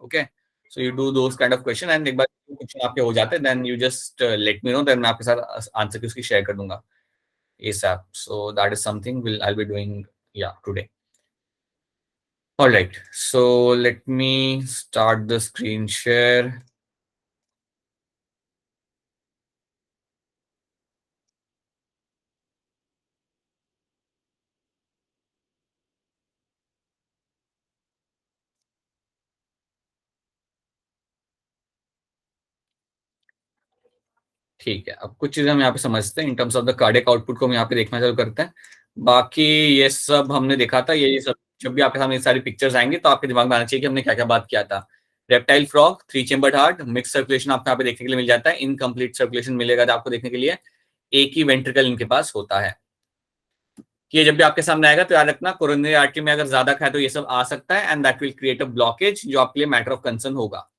Okay, so you do those kind of question and एक बार question आपके हो जाते हैं then you just let me know, then मैं आपके साथ आंसर की उसकी शेयर कर दूंगा ASAP. So that is something I'll be doing, yeah, today. All right, so let me start the screen share. ठीक है, अब कुछ चीजें हम यहाँ पे समझते हैं इन terms of the cardiac output को हम यहाँ पे देखना चालू करते हैं. बाकी ये सब हमने देखा था, ये सब जब भी आपके सामने ये सारी पिक्चर्स आएंगे तो आपके दिमाग में आना चाहिए कि हमने क्या क्या बात किया था. Reptile frog, 3 chambered heart, mix circulation आपको यहाँ पे देखने के लिए मिल जाता है. इनकम्प्लीट सर्कुलेशन मिलेगा आपको देखने के लिए. एक ही वेंट्रिकल इनके पास होता है. ये जब भी आपके सामने आएगा तो याद रखना, कोरोनरी आर्टरी में अगर ज्यादा खाए तो ये सब आ सकता है and that will create a blockage जो आपके लिए मैटर ऑफ कंसर्न होगा.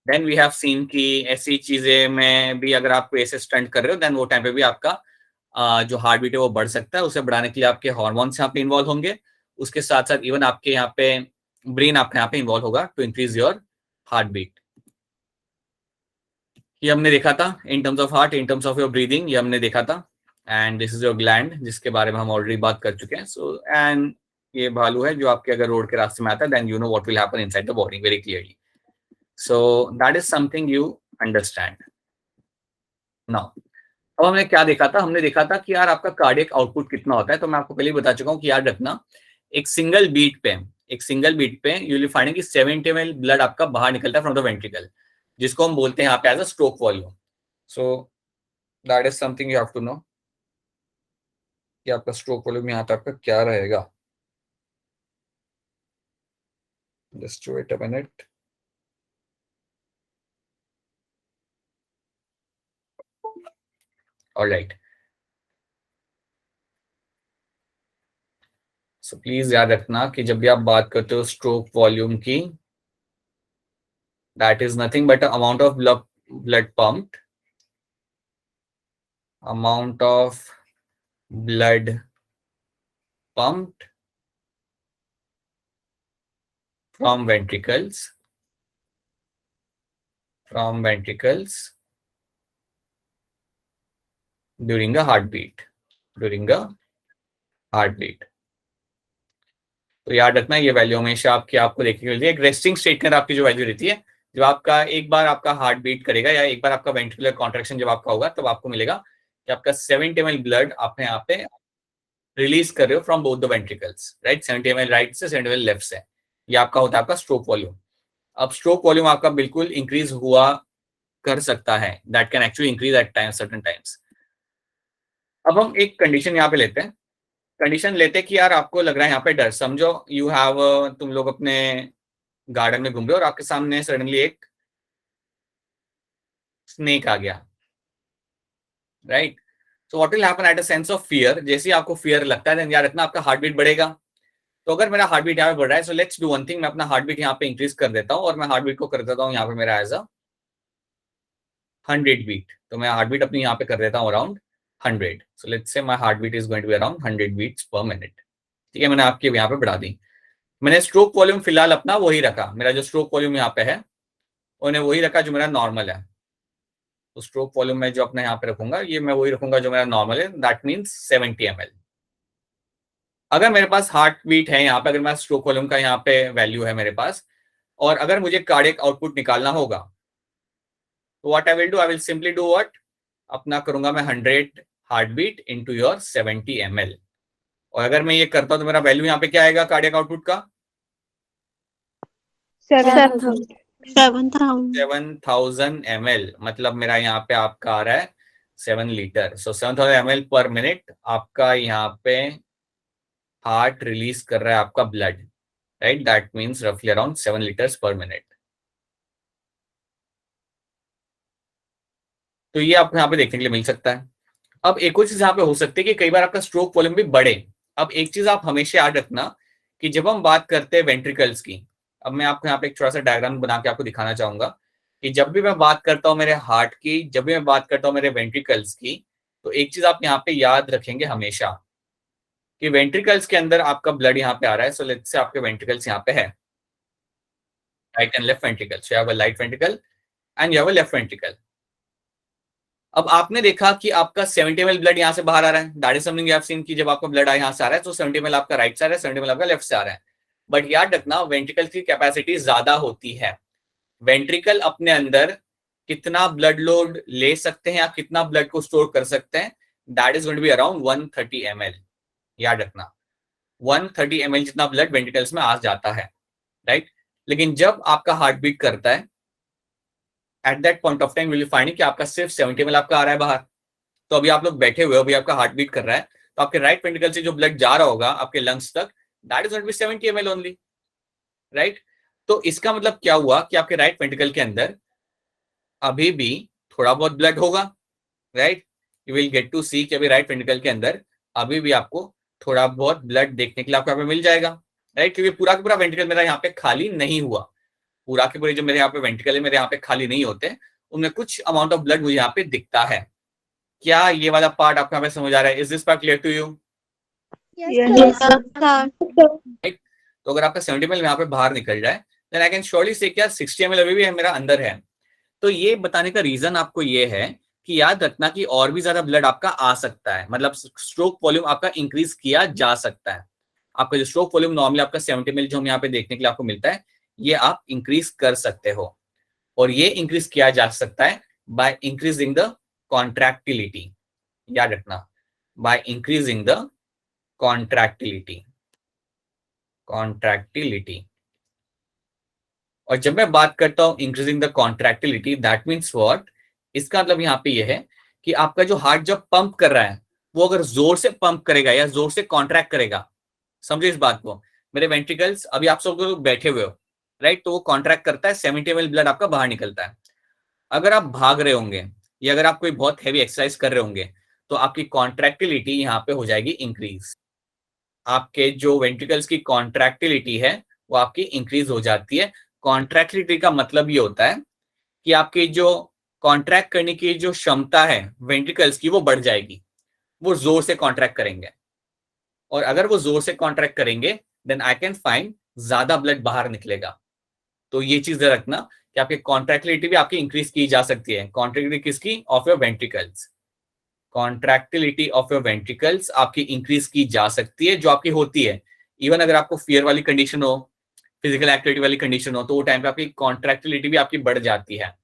देन वी हैव सीन कि ऐसी चीजें में भी अगर आप ऐसे स्टंट कर रहे हो देन वो टाइम पे भी आपका जो हार्ट बीट है वो बढ़ सकता है. उसे बढ़ाने के लिए आपके हार्मोन्स यहाँ पे इन्वॉल्व होंगे. उसके साथ साथ इवन आपके यहाँ पे ब्रेन आपके यहाँ पे इन्वॉल्व होगा to increase your heart beat. ये हमने देखा था in terms of heart, in terms of your breathing, ये हमने देखा था. And this is your gland जिसके बारे में हम ऑलरेडी बात कर चुके हैं. सो एंड ये भालू है जो आपके अगर रोड के रास्ते में आता है then you know what will happen inside the body very clearly. So that is something you understand now. अब हमने क्या देखा था, हमने देखा था कि यार आपका कार्डियक आउटपुट कितना होता है. तो मैं आपको पहले ही बता चुका हूँ कि याद रखना, एक सिंगल बीट पे यू विल फाइंड कि 70 ml ब्लड आपका बाहर निकलता है फ्रॉम द वेंट्रिकल, जिसको हम बोलते हैं यहाँ पे as a stroke volume. So that is something you have to know कि आपका स्ट्रोक वॉल्यूम यहाँ पे आपका क्या रहेगा. Just wait a minute. Alright, so please याद रखना कि जब भी आप बात करते हो स्ट्रोक वॉल्यूम की, that is nothing but amount of blood pumped, amount of blood pumped from ventricles during a heartbeat. तो याद रखना ये वैल्यू हमेशा आपको देखने के लिए एक रेस्टिंग स्टेट के अंदर आपकी जो वैल्यू रहती है, जब आपका एक बार आपका हार्ट बीट करेगा या एक बार आपका वेंट्रिकुलर कॉन्ट्रैक्शन जब आपका होगा तब आपको मिलेगा कि आपका 70 ml ब्लड आप यहाँ पे रिलीज कर रहे हो from both the ventricles, right. 70 ml right से, 70 ml लेफ्ट से. ये आपका होता है आपका स्ट्रोक वॉल्यूम. अब स्ट्रोक वॉल्यूम आपका बिल्कुल इंक्रीज हुआ कर सकता है, that can actually increase at time certain times. अब हम एक कंडीशन यहाँ पे लेते हैं, कंडीशन लेते कि यार आपको लग रहा है यहाँ पे डर. समझो यू हैव, तुम लोग अपने गार्डन में घूम रहे हो और आपके सामने सडनली एक स्नेक आ गया, right. So what will happen at a sense of fear, जैसे ही आपको फियर लगता है देन याद रखना आपका हार्ट बीट बढ़ेगा. तो अगर मेरा हार्ट बीट यहाँ पे बढ़ रहा है, so let's do one thing, मैं अपना हार्ट बीट यहाँ पे इंक्रीज कर देता हूँ और मैं हार्ट बीट को कर देता हूँ यहाँ पे मेरा एज अ 100 बीट. तो मैं हार्ट बीट अपनी यहाँ पे कर देता हूँ around 100. So let's say my heart beat is going to be around 100 beats per minute. ठीक है, मैंने आपके यहाँ पे बढ़ा दी. मैंने स्ट्रोक वॉल्यूम फिलहाल अपना वही रखा, मेरा जो स्ट्रोक वॉल्यूम यहाँ पे है उन्हें वही रखा जो मेरा नॉर्मल है. तो स्ट्रोक वॉल्यूम में जो अपने यहाँ पे रखूंगा ये मैं वही रखूंगा जो मेरा नॉर्मल है, दैट मीन्स 70 ml. अगर मेरे पास हार्ट बीट है यहाँ पे, अगर मैं स्ट्रोक वॉल्यूम का यहाँ पे वैल्यू है मेरे पास, और अगर मुझे कार्डियक आउटपुट निकालना होगा तो what I will do, I will simply do what, अपना करूंगा मैं 100 heart beat into your 70 ml. और अगर मैं ये करता हूं तो मेरा वैल्यू यहाँ पे क्या आएगा कार्डियक आउटपुट का, 7000 ml. मतलब मेरा यहाँ पे आपका आ रहा है 7 लीटर. सो 7000 ml पर मिनट आपका यहाँ पे हार्ट रिलीज कर रहा है आपका ब्लड, राइट. दैट मीन्स रफली अराउंड 7 लीटर्स पर मिनट. तो ये आपको यहाँ पे देखने के लिए मिल सकता है. अब एक और चीज यहाँ पे हो सकती है कि कई बार आपका स्ट्रोक वॉल्यूम भी बढ़े. अब एक चीज आप हमेशा याद रखना कि जब हम बात करते हैं वेंट्रिकल्स की, अब मैं आपको यहाँ पे एक छोटा सा डायग्राम बना के आपको दिखाना चाहूंगा कि जब भी मैं बात करता हूँ मेरे हार्ट की, जब भी मैं बात करता हूँ मेरे वेंट्रिकल्स की, तो एक चीज आप यहाँ पे याद रखेंगे हमेशा कि वेंट्रिकल्स के अंदर आपका ब्लड यहाँ पे आ रहा है. सो लेट्स से आपके वेंट्रिकल्स यहाँ पे है. right and left ventricle. So you have a right ventricle and you have a left ventricle. अब आपने देखा कि आपका 70 ml ब्लड यहाँ से बाहर आ रहा है. That is something you have seen कि जब आपका ब्लड यहाँ से आ रहा है तो 70 ml आपका राइट से आ रहा है, 70 ml आपका लेफ्ट से आ रहा है. बट याद रखना वेंट्रिकल की कैपेसिटी ज्यादा होती है. वेंट्रिकल अपने अंदर कितना ब्लड लोड ले सकते हैं या कितना ब्लड को स्टोर कर सकते हैं, that is going to be around 130 ml. याद रखना 130 ml जितना ब्लड वेंट्रिकल्स में आ जाता है, राइट. लेकिन जब आपका हार्ट बीट करता है at that point of time will find कि आपका सिर्फ 70 ml आपका आ रहा है बाहर. तो अभी आप लोग बैठे हुए हो, अभी आपका हार्ट बीट कर रहा है, तो आपके राइट वेंट्रिकल से जो ब्लड जा रहा होगा आपके लंग्स तक, that is going to be 70 ml only, right. तो इसका मतलब क्या हुआ कि आपके राइट वेंट्रिकल के अंदर अभी भी थोड़ा बहुत ब्लड होगा, right. You will get to see कि अभी राइट वेंट्रिकल के अंदर अभी भी आपको थोड़ा बहुत ब्लड देखने के लिए आपको यहाँ पे मिल जाएगा, राइट. क्योंकि पूरा का पूरा वेंट्रिकल मेरा यहाँ पे खाली नहीं हुआ. पूरा के पूरे जो मेरे यहाँ पे वेंट्रिकल है मेरे यहाँ पे खाली नहीं होते, उनमें कुछ अमाउंट ऑफ ब्लड मुझे यहाँ पे दिखता है. क्या ये वाला पार्ट आपको यहाँ पे समझ आ रहा है? Is this part clear to you? तो अगर आपका 70 ml यहाँ पे बाहर निकल जाए देन आई कैन श्योरली से क्या 60 ml अभी भी है मेरा अंदर है. तो ये बताने का रीजन आपको ये है कि याद रखना कि और भी ज्यादा ब्लड आपका आ सकता है, मतलब स्ट्रोक वॉल्यूम आपका इंक्रीज किया जा सकता है. आपका जो स्ट्रोक वॉल्यूम नॉर्मली आपका 70 ml जो हम यहाँ पे देखने के लिए आपको मिलता है, ये आप इंक्रीज कर सकते हो. और ये इंक्रीज किया जा सकता है बाय इंक्रीजिंग द कॉन्ट्रैक्टिलिटी. याद रखना बाय इंक्रीजिंग द कॉन्ट्रैक्टिलिटी. और जब मैं बात करता हूं increasing the contractility, that means what, इसका मतलब यहाँ पे ये है कि आपका जो हार्ट जब पंप कर रहा है वो अगर जोर से पंप करेगा या जोर से कॉन्ट्रैक्ट करेगा, समझो इस बात को. मेरे वेंट्रिकल्स अभी आप सब लोग बैठे हुए हो, राइट. तो वो कॉन्ट्रैक्ट करता है, 70 ml ब्लड आपका बाहर निकलता है. अगर आप भाग रहे होंगे या अगर आप कोई बहुत हैवी एक्सरसाइज कर रहे होंगे तो आपकी कॉन्ट्रैक्टिलिटी यहाँ पे हो जाएगी इंक्रीज. आपके जो वेंट्रिकल्स की कॉन्ट्रैक्टिलिटी है वो आपकी इंक्रीज हो जाती है. कॉन्ट्रैक्टिलिटी का मतलब ये होता है कि आपकी जो कॉन्ट्रैक्ट करने की जो क्षमता है वेंट्रिकल्स की वो बढ़ जाएगी. वो जोर से कॉन्ट्रैक्ट करेंगे, और अगर वो जोर से कॉन्ट्रैक्ट करेंगे देन आई कैन फाइंड ज्यादा ब्लड बाहर निकलेगा. तो ये चीज रखना कि आपकी कॉन्ट्रैक्टिलिटी भी आपकी इंक्रीज की जा सकती है. कॉन्ट्रैक्टिलिटी किसकी? Of your ventricles. Contractility of your ventricles आपकी इंक्रीज की जा सकती है, जो आपकी होती है. इवन अगर आपको फियर वाली कंडीशन हो, फिजिकल एक्टिविटी वाली कंडीशन हो, तो वो टाइम पे आपकी कॉन्ट्रैक्टिलिटी भी आपकी बढ़ जाती है.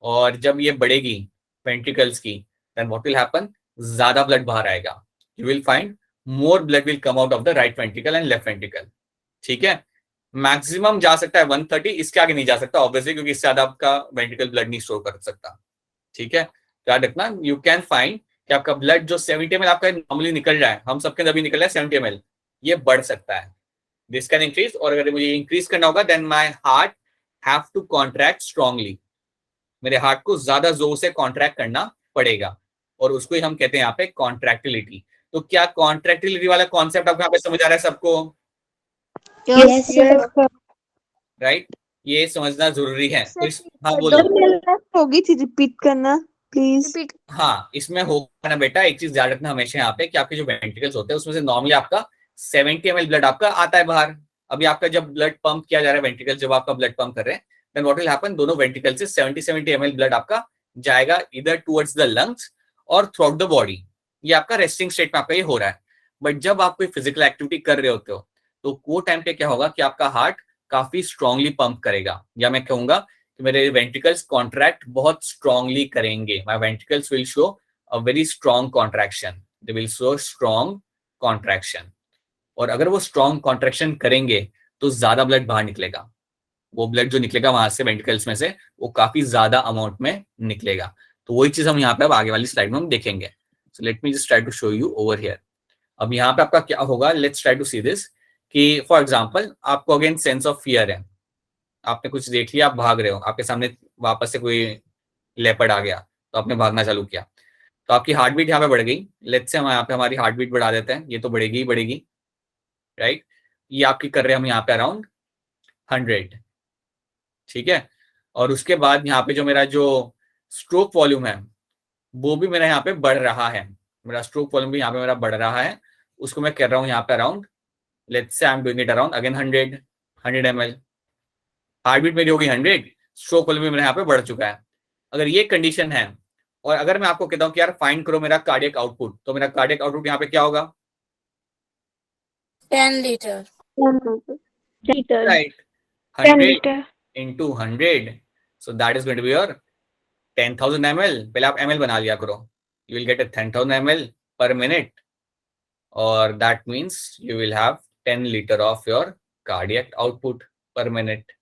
और जब ये बढ़ेगी वेंट्रिकल्स की, देन व्हाट विल हैपन, ज्यादा ब्लड बाहर आएगा. You will find more blood will come out of the right ventricle and left ventricle. ठीक है. मैक्सिमम जा सकता है 130, इसके आगे नहीं जा सकता ऑब्वियसली, क्योंकि इससे ज्यादा आपका वेंट्रिकल ब्लड नहीं स्टोर कर सकता. ठीक है. याद रखना यू कैन फाइंड कि आपका ब्लड जो 70 ml आपका नॉर्मली निकल रहा है, हम सबके अंदर भी निकल रहा है 70 ml, ये बढ़ सकता है. This can increase. और अगर मुझे इंक्रीज करना होगा then my heart have to contract strongly. मेरे हार्ट को ज्यादा जोर से कॉन्ट्रैक्ट करना पड़ेगा, और उसको ही हम कहते हैं यहाँ पे कॉन्ट्रैक्टिलिटी. तो क्या कॉन्ट्रैक्टिलिटी वाला कॉन्सेप्ट आपको यहाँ पे समझ आ रहा है सबको? Yes, sir. राइट. ये समझना जरूरी है. तो हाँ दो बोलो. मिनट होगी थी, रिपीट करना प्लीज. हाँ, इसमें होगा ना बेटा, एक चीज याद रखना हमेशा यहाँ पे कि आपके जो वेंट्रिकल्स होते हैं उसमें से नॉर्मली आपका 70 ml ब्लड आपका आता है बाहर. अभी आपका जब ब्लड पंप किया जा रहा है वेंट्रिकल, जब आपका ब्लड पंप कर रहे हैं, देन व्हाट विल हैपन, दोनों वेंट्रिकल से 70 ml ब्लड आपका जाएगा इधर टुवर्ड्स द लंग्स और थ्रू आउट द बॉडी. ये आपका रेस्टिंग स्टेट में आपका ये हो रहा है. बट जब आप कोई फिजिकल एक्टिविटी कर रहे होते हो तो वो टाइम पे क्या होगा कि आपका हार्ट काफी स्ट्रांगली पंप करेगा, या मैं कहूंगा कि मेरे वेंट्रिकल्स कॉन्ट्रैक्ट बहुत स्ट्रांगली करेंगे. My ventricles will show a very strong contraction. They will show strong contraction. और अगर वो स्ट्रांग कॉन्ट्रैक्शन करेंगे तो ज्यादा ब्लड बाहर निकलेगा. वो ब्लड जो निकलेगा वहां से वेंट्रिकल्स में से वो काफी ज्यादा अमाउंट में निकलेगा. तो वही चीज हम यहाँ पे अब आगे वाली स्लाइड में हम देखेंगे. So let me just try to show you over here. अब यहाँ पे आपका क्या होगा, let's try to see this कि फॉर एग्जांपल आपको अगेन सेंस ऑफ फियर है. आपने कुछ देख लिया, आप भाग रहे हो, आपके सामने वापस से कोई लेपर्ड आ गया तो आपने भागना चालू किया, तो आपकी हार्ट बीट यहाँ पे बढ़ गई. लेट्स से हम यहाँ पे हमारी हार्ट बीट बढ़ा देते हैं, ये तो बढ़ेगी ही बढ़ेगी, राइट. ये आपकी कर रहे हैं हम यहाँ पे अराउंड 100. ठीक है. और उसके बाद यहाँ पे जो मेरा जो स्ट्रोक वॉल्यूम है वो भी मेरा यहाँ पे बढ़ रहा है. मेरा स्ट्रोक वॉल्यूम भी यहाँ पे मेरा बढ़ रहा है. उसको मैं कर रहा हूँ यहाँ पे around, let's say I am doing it around again 100 ml. Heart beat मेरी होगी 100, स्ट्रोक वॉल्यूम मेरे यहाँ पे बढ़ चुका है। अगर ये कंडीशन है और अगर मैं आपको कहता हूँ कि यार फाइंड करो मेरा कार्डियक आउटपुट, तो मेरा कार्डियक आउटपुट यहाँ पे क्या होगा? 10 liter. 10 liters. Right. 10 100 liter. into 100. So that is going to be your 10,000 ml. पहले आप ml बना लिया करो. You will get a 10,000 ml per minute, or that means you will have 10 liter of your cardiac output per minute.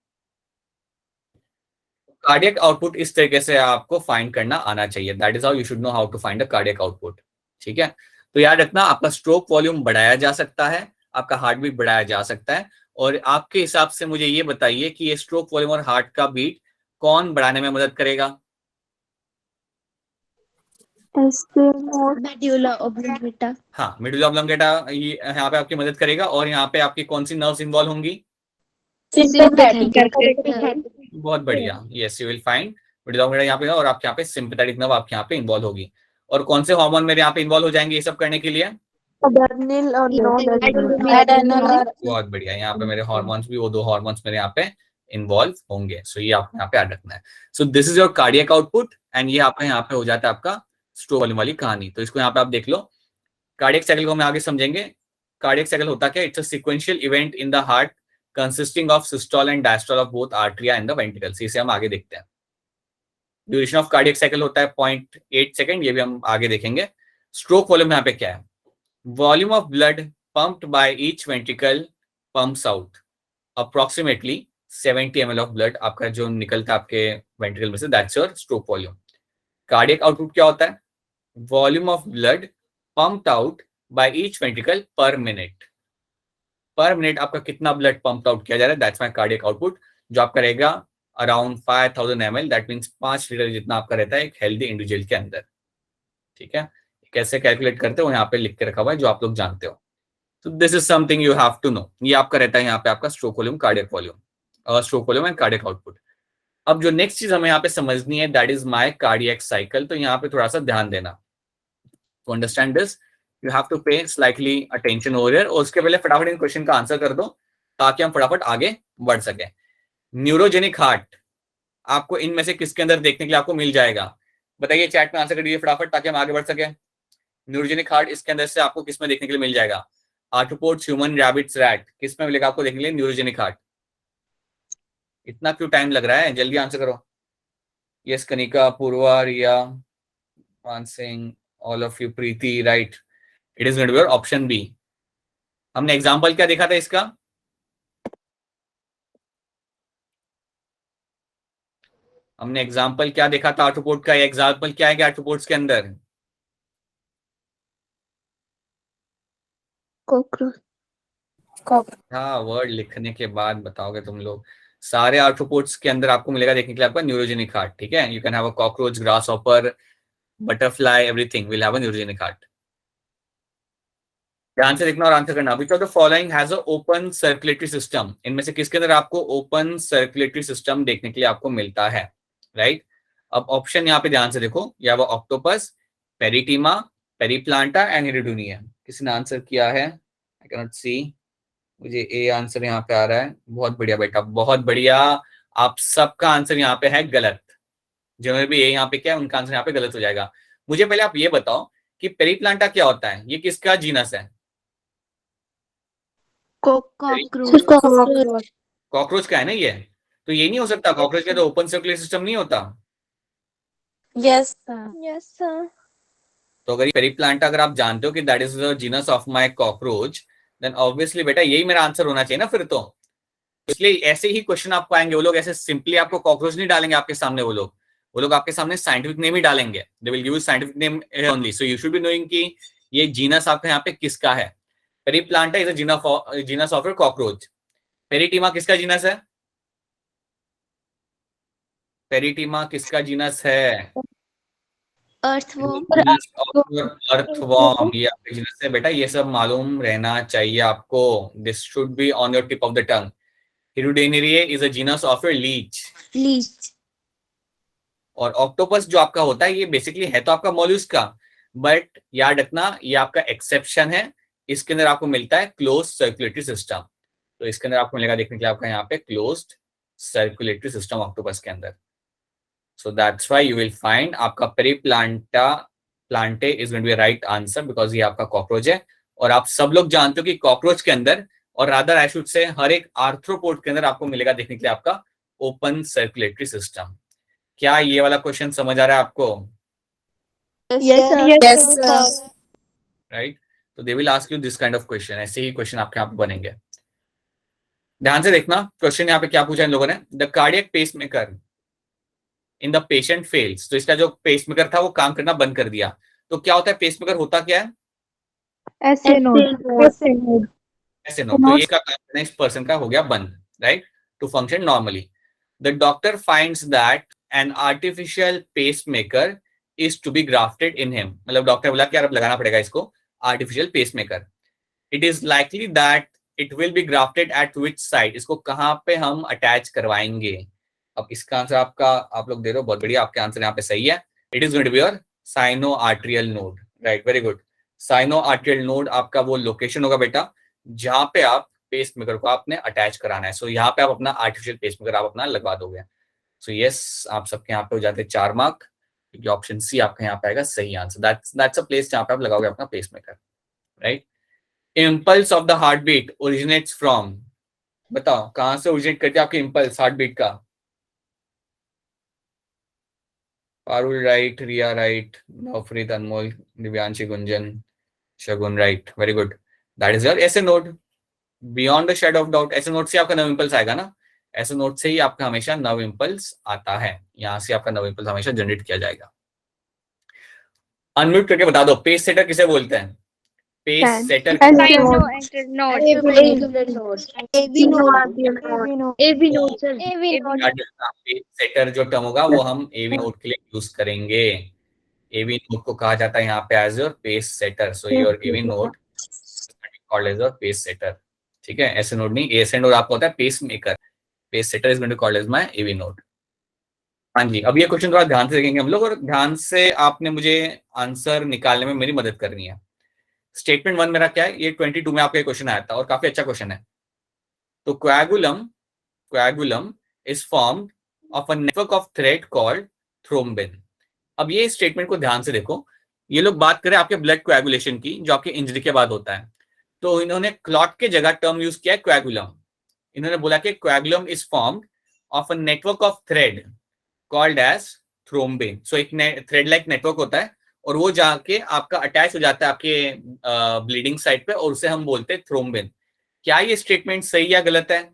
Cardiac output इस तरीके से आपको find करना आना चाहिए. That is how you should know how to find a cardiac output. ठीक है, तो याद रखना आपका स्ट्रोक वॉल्यूम बढ़ाया जा सकता है, आपका हार्ट बीट बढ़ाया जा सकता है. और आपके हिसाब से मुझे ये बताइए कि ये स्ट्रोक वॉल्यूम और हार्ट का बीट कौन बढ़ाने में मदद करेगा? Medulla oblongata. हाँ, मेडुला ऑब्लोंगेटा यहाँ पे आपकी मदद करेगा. और यहाँ पे आपकी कौन सी नर्व्स इन्वॉल्व होंगी? बहुत बढ़िया. Yes, you will find medulla oblongata यहाँ पे, और आपके यहाँ पे सिंपैथेटिक नर्व आपके यहाँ पे इन्वॉल्व होगी. और कौन से हार्मोन मेरे यहाँ पे इन्वॉल्व हो जाएंगे ये सब करने के लिए? Adrenal or Adrenal. बहुत बढ़िया. यहाँ पे मेरे हार्मोन्स भी, वो दो हार्मोन्स मेरे यहाँ पे इन्वॉल्व होंगे. सो ये आपको यहाँ पे याद रखना है. सो this is your cardiac output, and ये आपका यहाँ पे हो जाता है आपका स्ट्रोक वॉल्यूम वाली कहानी. तो इसको यहाँ पे आप देख लो. कार्डियक साइकिल को हम आगे समझेंगे. कार्डियक साइकिल होता क्या? It's a sequential event in the heart consisting of systole and diastole of both atria and the ventricles. इसे हम आगे देखते हैं. ड्यूरेशन ऑफ कार्डियक साइकिल होता है 0.8 सेकंड. ये भी हम आगे देखेंगे. स्ट्रोक वॉल्यूम यहाँ पे क्या है? Volume of blood pumped by each ventricle pumps out approximately 70 ml of blood. आपका जो निकलता है आपके वेंट्रिकल में से, that's your stroke volume. Cardiac output क्या होता है? Volume of blood pumped out by each ventricle per minute. पर मिनट आपका कितना ब्लड पंप आउट किया जा रहा है, दैट्स माय कार्डियक आउटपुट, जो आपका रहेगा around 5000 ml. That means 5 litre जितना आपका रहता है एक हेल्दी इंडिविजुअल के अंदर. ठीक है, कैसे कैलकुलेट करते हो यहाँ पे लिख के रखा हुआ है, जो आप लोग जानते हो. So this is something you have to know. ये आपका रहता है यहाँ पे आपका stroke volume, cardiac volume, stroke volume and cardiac output. अब जो नेक्स्ट चीज हमें यहाँ पे समझनी है, that is my cardiac cycle. तो यहाँ पे थोड़ा सा ध्यान देना. To understand this you have to pay slightly attention over here. और उसके पहले फटाफट इन क्वेश्चन का आंसर कर दो ताकि हम फटाफट आगे बढ़ सके. न्यूरोजेनिक हार्ट आपको इनमें से किसके अंदर देखने के लिए आपको मिल जाएगा? बताइए, चैट में आंसर करिए फटाफट ताकि हम आगे बढ़ सके. न्यूरोजेनिक हार्ट इसके अंदर से आपको किसमें देखने के लिए मिल जाएगा? आर्थ्रोपोड्स, ह्यूमन, रैबिट्स, रैट, किसमें मिलेगा आपको देखने के लिए न्यूरोजेनिक हार्ट? इतना क्यों टाइम लग रहा है? जल्दी आंसर करो. Yes, Kanika, Purva, Riya, Maan Singh, all of you, Preeti, right. It is going to be option B. हमने एग्जांपल क्या देखा था इसका? हमने एग्जांपल क्या देखा था आर्थ्रोपोड का? एग्जांपल क्या है आर्थ्रोपोड्स के अंदर? cockroach. हाँ, वर्ड लिखने के बाद बताओगे तुम लोग. सारे आर्थ्रोपोड्स के अंदर आपको मिलेगा देखने के लिए आपका न्यूरोजेनिक हार्ट. ठीक है, you can have a cockroach, grass hopper, butterfly, everything will have a neurogenic heart. ध्यान से देखना और आंसर करना. Which of the following has a open circulatory system? इनमें से किसके अंदर आपको ओपन सर्कुलेटरी सिस्टम देखने के लिए आपको मिलता है? राइट. अब ऑप्शन यहाँ पे ध्यान से देखो. या वो ऑक्टोपस, पेरिटीमा, पेरीप्लांटा एंड इरिडोनिया. किसी ने आंसर किया है? आई कैन नॉट सी. मुझे ए आंसर यहाँ पे आ रहा है. बहुत बढ़िया बेटा, बहुत बढ़िया. आप सबका आंसर यहाँ पे है गलत. जिन्होंने भी ए यहाँ पे किया है उनका आंसर यहाँ पे गलत हो जाएगा. मुझे पहले आप ये बताओ कि पेरीप्लांटा क्या होता है? ये किसका जीनस है? Cockroach. कॉकरोच का है ना ये. तो ये नहीं हो सकता. कॉकरोच का तो ओपन सर्कुलर सिस्टम नहीं होता. Yes, sir. Yes, sir. तो अगर पेरीप्लांटा अगर आप जानते हो कि that is the genus of my cockroach, then obviously बेटा यही मेरा आंसर होना चाहिए ना फिर तो. इसलिए ऐसे ही क्वेश्चन आपको आएंगे. वो लोग ऐसे सिंपली आपको कॉकरोच नहीं डालेंगे आपके सामने. वो लोग आपके सामने साइंटिफिक नेम ही डालेंगे. They will give you scientific name only. So you should be knowing कि ये जीनस आपका यहाँ पे किसका है. Periplaneta is a genus of a cockroach. Pheretima किसका जीनस है? पेरीटीमा किसका जीनस है? Earthworm. अर्थवॉर्म. ये आपके जीनस है बेटा. ये सब मालूम रहना चाहिए आपको. This should be on your tip of the tongue. Hirudinaria is a genus of a leech. Leech. और ऑक्टोपस जो आपका होता है ये बेसिकली है तो आपका मोल्यूस्क का, बट याद रखना ये आपका एक्सेप्शन है. इसके अंदर आपको मिलता है क्लोज सर्कुलेटरी सिस्टम. तो इसके अंदर आपको मिलेगा देखने के लिए आपका यहाँ पे क्लोज्ड सर्कुलेटरी सिस्टम ऑक्टोपस के अंदर. So that's why you will find आपका Plantae is going to be right answer, because ये आपका कॉकरोच है. और आप सब लोग जानते हो कि कॉकरोच के अंदर, और रादर आई शुड से हर एक आर्थ्रोपोड के अंदर आपको मिलेगा देखने के लिए आपका ओपन सर्कुलेटरी सिस्टम. क्या ये वाला क्वेश्चन समझ आ रहा है आपको? Yes, sir. Yes, sir. Right. तो they will ask you this kind of question. ऐसे ही क्वेश्चन आपके यहाँ पे बनेंगे. ध्यान से देखना क्वेश्चन यहाँ पे क्या पूछा इन लोगों ने. The cardiac pacemaker in the patient fails. तो इसका जो पेसमेकर था वो काम करना बंद कर दिया. तो क्या होता है पेसमेकर, होता क्या है? ऐसे नोट. ऐसे नोट. तो ये इसका काम करना इस पर्सन का हो गया बंद, right, to function normally. The doctor finds that an artificial pacemaker is to be grafted in him. मतलब डॉक्टर बोला कि यार अब लगाना पड़ेगा इसको artificial pacemaker. It is likely that it will be grafted at which side. इसको कहाँ पे हम अटैच करवाएंगे? अब इसका आंसर आपका आप लोग दे रहे हो, बहुत बढ़िया, आपके आंसर यहाँ पे सही है. It is going to be your sino arterial node. Right, very good. Sino arterial node आपका वो लोकेशन होगा बेटा जहां पे आप पेसमेकर को आपने अटैच कराना है. सो यहाँ पे आप अपना आर्टिफिशियल पेसमेकर आप अपना लगवा दोगे. सो यस, आप सबके यहाँ पे हो जाते 4 मार्क, क्योंकि ऑप्शन सी आपका यहाँ पे आएगा सही आंसर. दैट्स अ प्लेस जहां पे आप लगाओगे अपना pacemaker. Right. Impulse of the heart beat originates from. बताओ कहां से ओरिजिनेट करते हैं आपके इम्पल्स हार्ट बीट का? Parul right, Riya right, Navpreet, Anmol, Divyanshi, Gunjan, Shagun right. Very good. That is your SA node. Beyond the shade of doubt SA node से आपका नव इम्पल्स आएगा ना. ऐसे नोट से ही आपका हमेशा नव इम्पल्स आता है. यहां से आपका नव इम्पल्स हमेशा जनरेट किया जाएगा. अनम्यूट करके बता दो पेस सेटर किसे बोलते हैं? पेस सेटर सेटर जो टर्म होगा वो हम एवी नोट के लिए यूज करेंगे. एवी नोट को कहा जाता है यहाँ पे as your pace setter. So your AV node called as your pace setter. ठीक है, ऐसे नोट नहीं. ऐसे नोट आपको होता है pacemaker. Pace setter is going to called as my AV node. हाँ जी, अब ये क्वेश्चन थोड़ा ध्यान से देखेंगे हम लोग, और ध्यान से आपने मुझे आंसर निकालने में मेरी मदद करनी है. स्टेटमेंट 1 मेरा क्या है? ये 22 में आपका क्वेश्चन आया था और काफी अच्छा क्वेश्चन है. तो coagulum is formed of a network of thread called thrombin. अब ये स्टेटमेंट को ध्यान से देखो. ये लोग बात करें आपके ब्लड कोएगुलेशन की जो आपके इंजरी के बाद होता है. तो इन्होंने क्लॉट के जगह टर्म यूज किया है कोएगुलम. इन्होंने बोला कि coagulum is formed of a network of thread called as thrombin. So एक थ्रेड लाइक नेटवर्क होता है और वो जाके आपका अटैच हो जाता है आपके ब्लीडिंग साइड पे और उसे हम बोलते हैं थ्रोम्बिन. क्या ये स्टेटमेंट सही या गलत है?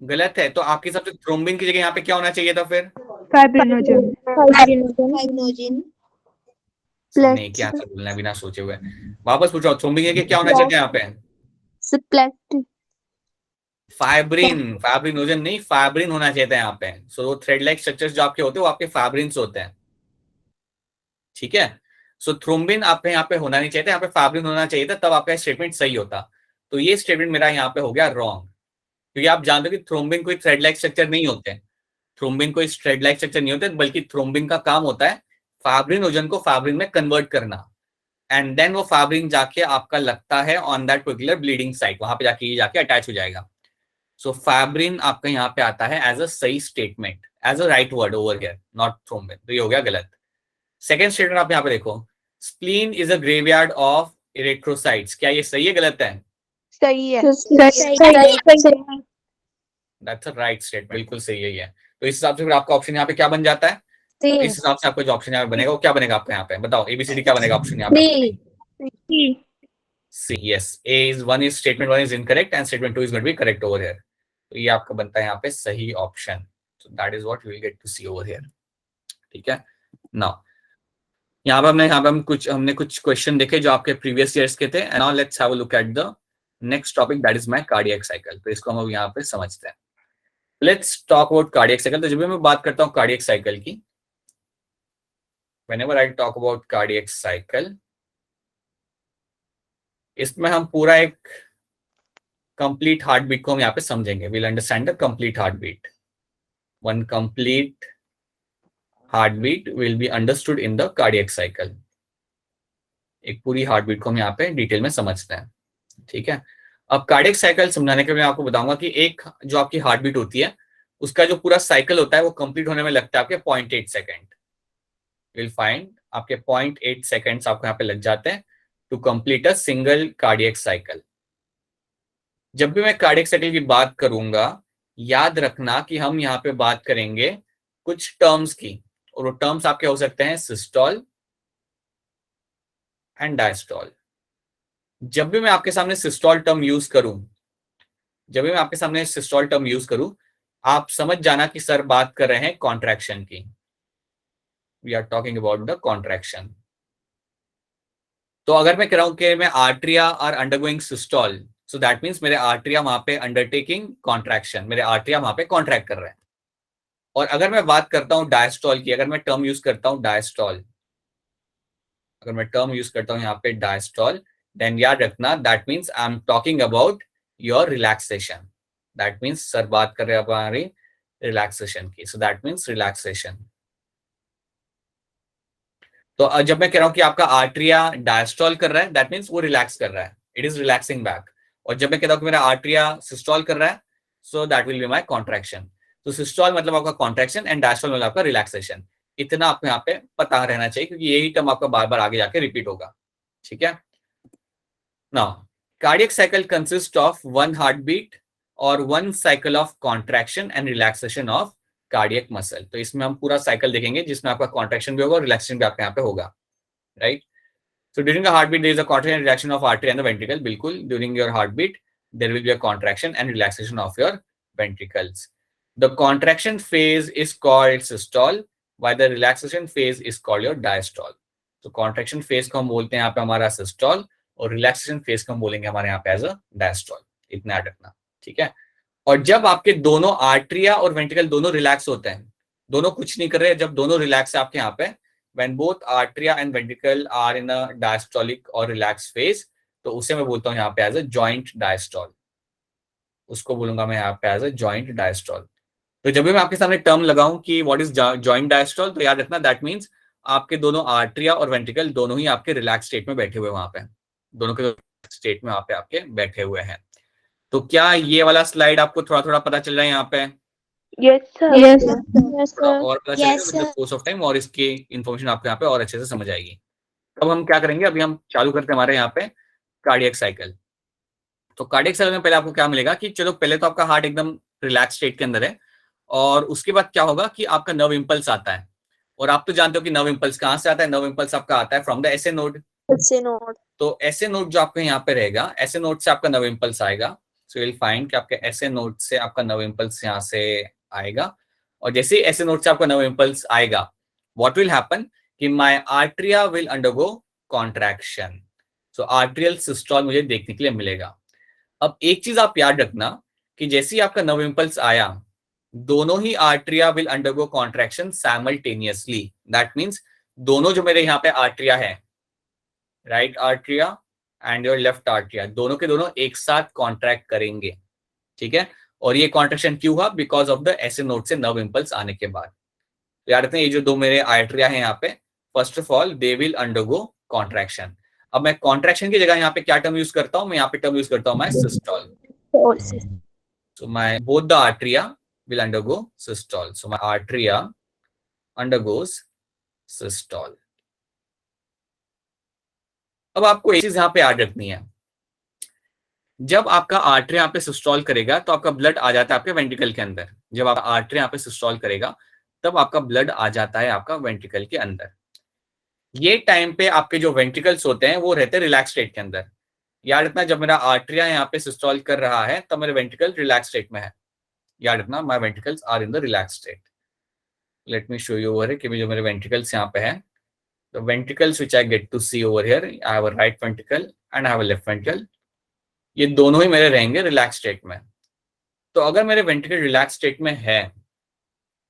गलत है. तो आपके हिसाब से थ्रोम्बिन की जगह यहाँ पे क्या होना चाहिए था फिर? फाइब्रिनोजन. नहीं, क्या आंसर बोलना है बिना सोचे हुए? वापस पूछो, थ्रोम्बिन की जगह क्या होना चाहिए यहाँ पे? फाइब्रिनोजन नहीं, फाइब्रिन होना चाहिए था यहाँ पे. सो थ्रेड लाइक स्ट्रक्चर्स जो आपके होते हैं वो आपके फाइब्रिन्स होते हैं. ठीक है. सो थ्रोम्बिन आपके यहाँ पे होना नहीं चाहिए था, यहाँ पे फाइब्रिन होना चाहिए था, तब आपका स्टेटमेंट सही होता. तो ये स्टेटमेंट मेरा यहाँ पे हो गया रॉन्ग, क्योंकि आप जानते हो कि थ्रोम्बिन कोई थ्रेड लाइक स्ट्रक्चर नहीं होते. थ्रोम्बिन कोई थ्रेड लाइक स्ट्रक्चर नहीं होते, बल्कि थ्रोम्बिन का काम होता है फाइब्रिनोजन को फाइब्रिन में कन्वर्ट करना. एंड देन वो फाइब्रिन जाके आपका लगता है on that particular bleeding site, वहां पे जाके जाके अटैच हो जाएगा. सो फाइब्रिन आपका यहाँ पे आता है एज अ सही statement, as a right word over here, not thrombin. तो ये हो गया गलत. सेकेंड स्टेटमेंट आप यहाँ पे देखो, spleen is a graveyard of erythrocytes. क्या ये सही है गलत है? सही है. दैट्स अ राइट स्टेटमेंट, बिल्कुल सही है ये. तो इस हिसाब से फिर आपका ऑप्शन यहाँ पे क्या बन जाता है? इस हिसाब से आपका जो ऑप्शन यहाँ पे बनेगा वो क्या बनेगा आपका यहाँ पे? बताओ एबीसीडी क्या बनेगा ऑप्शन यहाँ पे? C. Yes, A is one is statement 1 is incorrect and statement 2 is going to be correct over here. तो ये आपका बनता है यहाँ पे सही option. So that is what you will get to see over here. ठीक है. नाउ यहाँ पे हमने कुछ क्वेश्चन देखे जो आपके प्रीवियस ईयर्स के थे. And now let's have a look at the next topic, that is my cardiac cycle. तो इसको हम यहाँ पे समझते हैं. Let's talk about cardiac cycle. तो जब भी मैं बात करता हूँ कार्डियक साइकिल की, whenever I talk about cardiac cycle, इसमें हम पूरा एक कंप्लीट हार्ट बीट को हम यहाँ पे समझेंगे. Will understand the complete heartbeat. One complete heartbeat will be understood in the cardiac cycle. एक पूरी हार्ट बीट को हम यहाँ पे डिटेल में समझते हैं. ठीक है. अब कार्डियक साइकिल समझाने के लिए मैं आपको बताऊंगा कि एक जो आपकी हार्ट बीट होती है उसका जो पूरा साइकिल होता है वो कंप्लीट होने में लगता है आपके 0.8 सेकेंड। विल फाइंड आपके 0.8 सेकेंड्स आपको यहाँ पे लग जाते हैं to complete a single cardiac cycle. जब भी मैं कार्डियक साइकिल की बात करूंगा याद रखना कि हम यहाँ पे बात करेंगे कुछ टर्म्स की, और वो टर्म्स आपके हो सकते हैं सिस्टोल एंड डायस्टोल। जब भी मैं आपके सामने सिस्टोल टर्म यूज करूं, जब भी मैं आपके सामने सिस्टोल टर्म यूज करूं, आप समझ जाना कि सर बात कर रहे हैं कॉन्ट्रैक्शन की। We are talking about the contraction. तो अगर मैं कह रहा हूं कि मैं atria are undergoing systole, so that means मेरे आर्टरिया वहां पे अंडरटेकिंग कॉन्ट्रैक्शन, मेरे आर्टरिया वहां पे कॉन्ट्रैक्ट कर रहे हैं। और अगर मैं बात करता हूं डायस्टोल की, अगर मैं टर्म यूज करता हूं डायस्टोल, अगर मैं टर्म यूज करता हूं यहाँ पे डायस्टोल, देन याद रखना that means I am talking about your relaxation. That means sir बात कर रहे हैं हमारी रिलैक्सेशन की, सो दैट मीन्स रिलैक्सेशन। तो जब मैं कह रहा हूं कि आपका आर्टरिया डायस्टोल कर रहा है, दैट मीन्स वो रिलैक्स कर रहा है, इट इज रिलैक्सिंग बैक। और जब मैं कहता हूं कि मेरा आर्टरिया सिस्टोल कर रहा है, सो that will be my contraction. तो सिस्टोल मतलब आपका कॉन्ट्रैक्शन एंड डायस्टोल मतलब आपका रिलैक्सेशन। इतना आपको यहाँ पे पता रहना चाहिए क्योंकि यही टर्म आपका बार बार आगे जाके रिपीट होगा। ठीक है। Now cardiac cycle consist of one heart beat और one cycle of contraction and relaxation of cardiac muscle. तो इसमें हम पूरा साइकिल देखेंगे जिसमें आपका कॉन्ट्रैक्शन भी होगा और रिलैक्सेशन भी आपके यहाँ पे होगा, right. So during the heartbeat, there is a contraction and relaxation of artery and the ventricle. बिल्कुल, during your heartbeat, there will be a contraction and relaxation of your ventricles. The contraction phase is called systole, while the relaxation phase is called your diastole. So contraction phase को हम बोलते हैं यहाँ पे हमारा systole और relaxation phase को हम बोलेंगे हमारे यहाँ पे as a diastole. इतना याद रखना, ठीक है। और जब आपके दोनों आर्टरिया और वेंट्रिकल दोनों रिलैक्स होते हैं, दोनों कुछ नहीं कर रहे, जब दोनों रिलैक्स है आपके यहाँ पे, when both arteria and ventricle are in a diastolic or relaxed phase, तो उसे मैं बोलता हूँ यहाँ पे एज अ जॉइंट डायस्टोल। उसको बोलूंगा मैं यहाँ पे एज अ जॉइंट डायस्टोल। तो जब भी मैं आपके सामने टर्म लगाऊं कि व्हाट इज जॉइंट डायस्टोल, तो याद रखना दैट मीन्स आपके दोनों आर्टरिया और वेंट्रिकल दोनों ही आपके रिलैक्स स्टेट में बैठे हुए वहां पे, दोनों के स्टेट में वहां पे आपके बैठे हुए हैं। तो क्या ये वाला स्लाइड आपको थोड़ा थोड़ा पता चल रहा है यहाँ पे? Yes, sir. Yes, थोड़ा sir. और पता चलेगा with the course of time और इसकी इन्फॉर्मेशन आपको यहाँ पे और अच्छे से समझ आएगी। अब हम क्या करेंगे, अभी हम चालू करते हैं हमारे यहाँ पे कार्डियक साइकिल। तो कार्डियक साइकिल में पहले आपको क्या मिलेगा कि चलो पहले तो आपका हार्ट एकदम रिलैक्स स्टेट के अंदर है, और उसके बाद क्या होगा कि आपका नर्व इम्पल्स आता है। और आप तो जानते हो कि नर्व इम्पल्स कहाँ से आता है, नर्व इम्पल्स आपका आता है फ्रॉम द एसए नोड। तो एसए नोड जो आपके यहाँ पे रहेगा, एसए नोड से आपका नर्व इम्पल्स आएगा। सो यू विल फाइंड कि आपके एसए नोड से आपका नर्व इम्पल्स यहाँ से आएगा। और जैसे ही एसए नोड से आपका नर्व इम्पल्स आएगा, व्हाट विल हैपन कि my atria will undergo contraction. So atrial systole मुझे देखने के लिए मिलेगा। अब एक चीज आप याद रखना कि जैसे ही आपका नर्व इम्पल्स आया, दोनों ही atria will undergo contraction simultaneously. That means दोनों जो मेरे यहाँ पे आर्टरिया है, right atria and your left atria, दोनों के दोनों एक साथ कॉन्ट्रैक्ट करेंगे, ठीक है। और ये कॉन्ट्रैक्शन क्यों हुआ? Because of the SA node से नर्व इम्पल्स आने के बाद। तो याद रखते हैं ये जो दो मेरे आर्टरिया है यहाँ पे, first of all they will undergo contraction. अब मैं कॉन्ट्रैक्शन की जगह यहाँ पे क्या टर्म यूज करता हूँ? मैं यहाँ पे टर्म यूज करता हूँ मैं systole. So my both the arteria will undergo systole. So my arteria undergoes systole. अब आपको एक चीज यहाँ पे याद रखनी है, जब आपका आर्टरी यहाँ पे सिस्टोल करेगा तो आपका ब्लड आ जाता है आपके वेंट्रिकल के अंदर। जब आपका आर्टरी यहाँ पे सिस्टोल करेगा तब आपका ब्लड आ जाता है आपका वेंट्रिकल के अंदर। ये टाइम पे आपके जो वेंट्रिकल्स होते हैं वो रहते हैं रिलैक्स स्टेट के अंदर। याद रखना जब मेरा आर्टरिया यहाँ पे सिस्टोल कर रहा है तब मेरे वेंट्रिकल रिलैक्स स्टेट में है। याद रखना my ventricles are in the relax state. Let me show you over कि जो मेरे वेंट्रिकल्स यहाँ पे है, the ventricles which I get to see over here, I have a right ventricle and I have a left ventricle. ये दोनों ही मेरे रहेंगे रिलैक्स स्टेट में। तो अगर मेरे वेंट्रिकल रिलैक्स स्टेट में है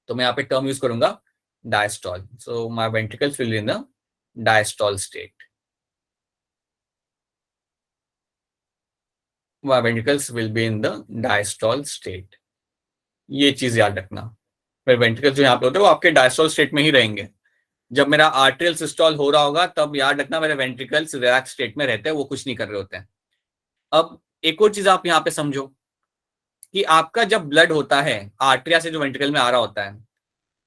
तो मैं यहाँ पे टर्म यूज करूंगा diastole. So my ventricles will be in the diastole state. My ventricles will be in the diastole state. ये चीज याद रखना, मेरे वेंट्रिकल्स जो यहाँ पे होते हैं वो आपके डायस्टोल स्टेट में ही रहेंगे। जब मेरा आर्टरियल सिस्टोल हो रहा होगा तब याद रखना मेरे वेंट्रिकल्स रिलैक्स स्टेट में रहते हैं, वो कुछ नहीं कर रहे होते हैं। अब एक और चीज आप यहाँ पे समझो कि आपका जब ब्लड होता है आर्टरिया से जो वेंट्रिकल में आ रहा होता है,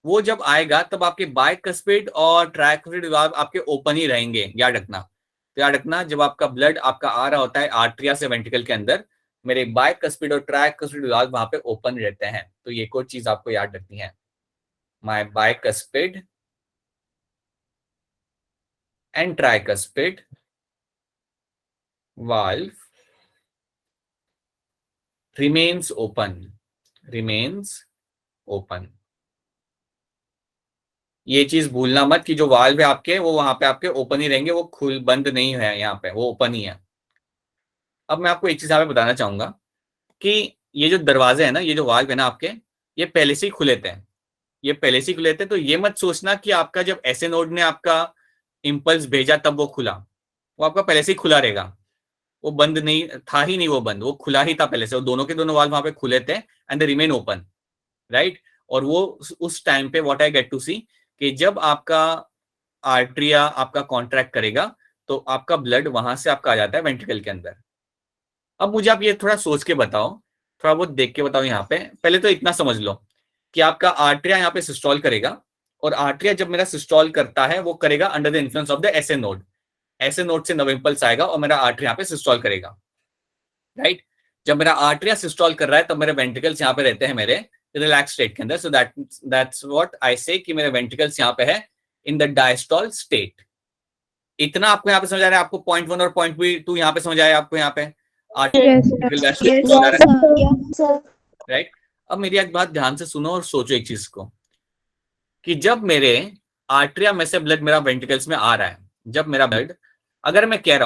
वो जब आएगा तब आपके बाइकस्पिड और ट्राइकस्पिड वाल्व आपके ओपन ही रहेंगे, याद रखना। तो याद रखना, जब आपका ब्लड आपका आ रहा होता है आर्टरिया से वेंट्रिकल के अंदर, मेरे बाइकस्पिड और ट्राइकस्पिड वाल्व वहां पे ओपन रहते हैं। तो ये एक और चीज आपको याद रखनी है, my bicuspid and tricuspid valve remains open। ये चीज भूलना मत कि जो वाल्व है आपके, वो वहां पे आपके ओपन ही रहेंगे, वो खुल बंद नहीं है, यहाँ पे वो ओपन ही है। अब मैं आपको एक चीज यहाँ पे बताना चाहूंगा कि ये जो दरवाजे है ना, ये जो वाल्व है ना आपके, ये पहले से ही खुले थे, ये पहले से ही खुले थे। तो ये मत सोचना कि आपका जब एसए नोड ने आपका इंपल्स भेजा तब वो खुला, वो आपका पहले से ही खुला रहेगा, वो बंद नहीं था ही नहीं, वो बंद, वो खुला ही था पहले से। वो दोनों के दोनों वाल्व वहां पे खुले थे and they remain open, right. और वो उस टाइम पे what I get to see कि जब आपका आर्टरिया आपका कॉन्ट्रैक्ट करेगा तो आपका ब्लड वहां से आपका आ जाता है वेंट्रिकल के अंदर। अब मुझे आप ये थोड़ा सोच के बताओ, थोड़ा बहुत देख के बताओ। यहाँ पे पहले तो इतना समझ लो कि आपका आर्टरिया यहाँ पे सिस्टोल करेगा, और आर्टरिया जब मेरा सिस्टोल करता है वो करेगा under the influence of the SA node. S A node से नव इंपल्स आएगा और मेरा आर्टरी यहाँ पे सिस्टोल करेगा, राइट। जब मेरा आर्टरिया सिस्टोल कर रहा है तब मेरे वेंट्रिकल्स यहाँ पे रहते हैं मेरे रिलैक्स स्टेट के अंदर। सो दैट्स व्हाट आई से कि मेरे वेंट्रिकल्स यहाँ पे है इन द डायस्टोल स्टेट। इतना आपको यहाँ पे समझ आ रहा है? आपको पॉइंट 1 और पॉइंट 2 यहाँ पे समझ आया आपको यहाँ पे? राइट। अब मेरी एक बात ध्यान से सुनो और सोचो एक चीज को, कि जब मेरे आर्टरिया में से ब्लड मेरा वेंट्रिकल्स में आ रहा है, जब मेरा ब्लड, अगर मैं कह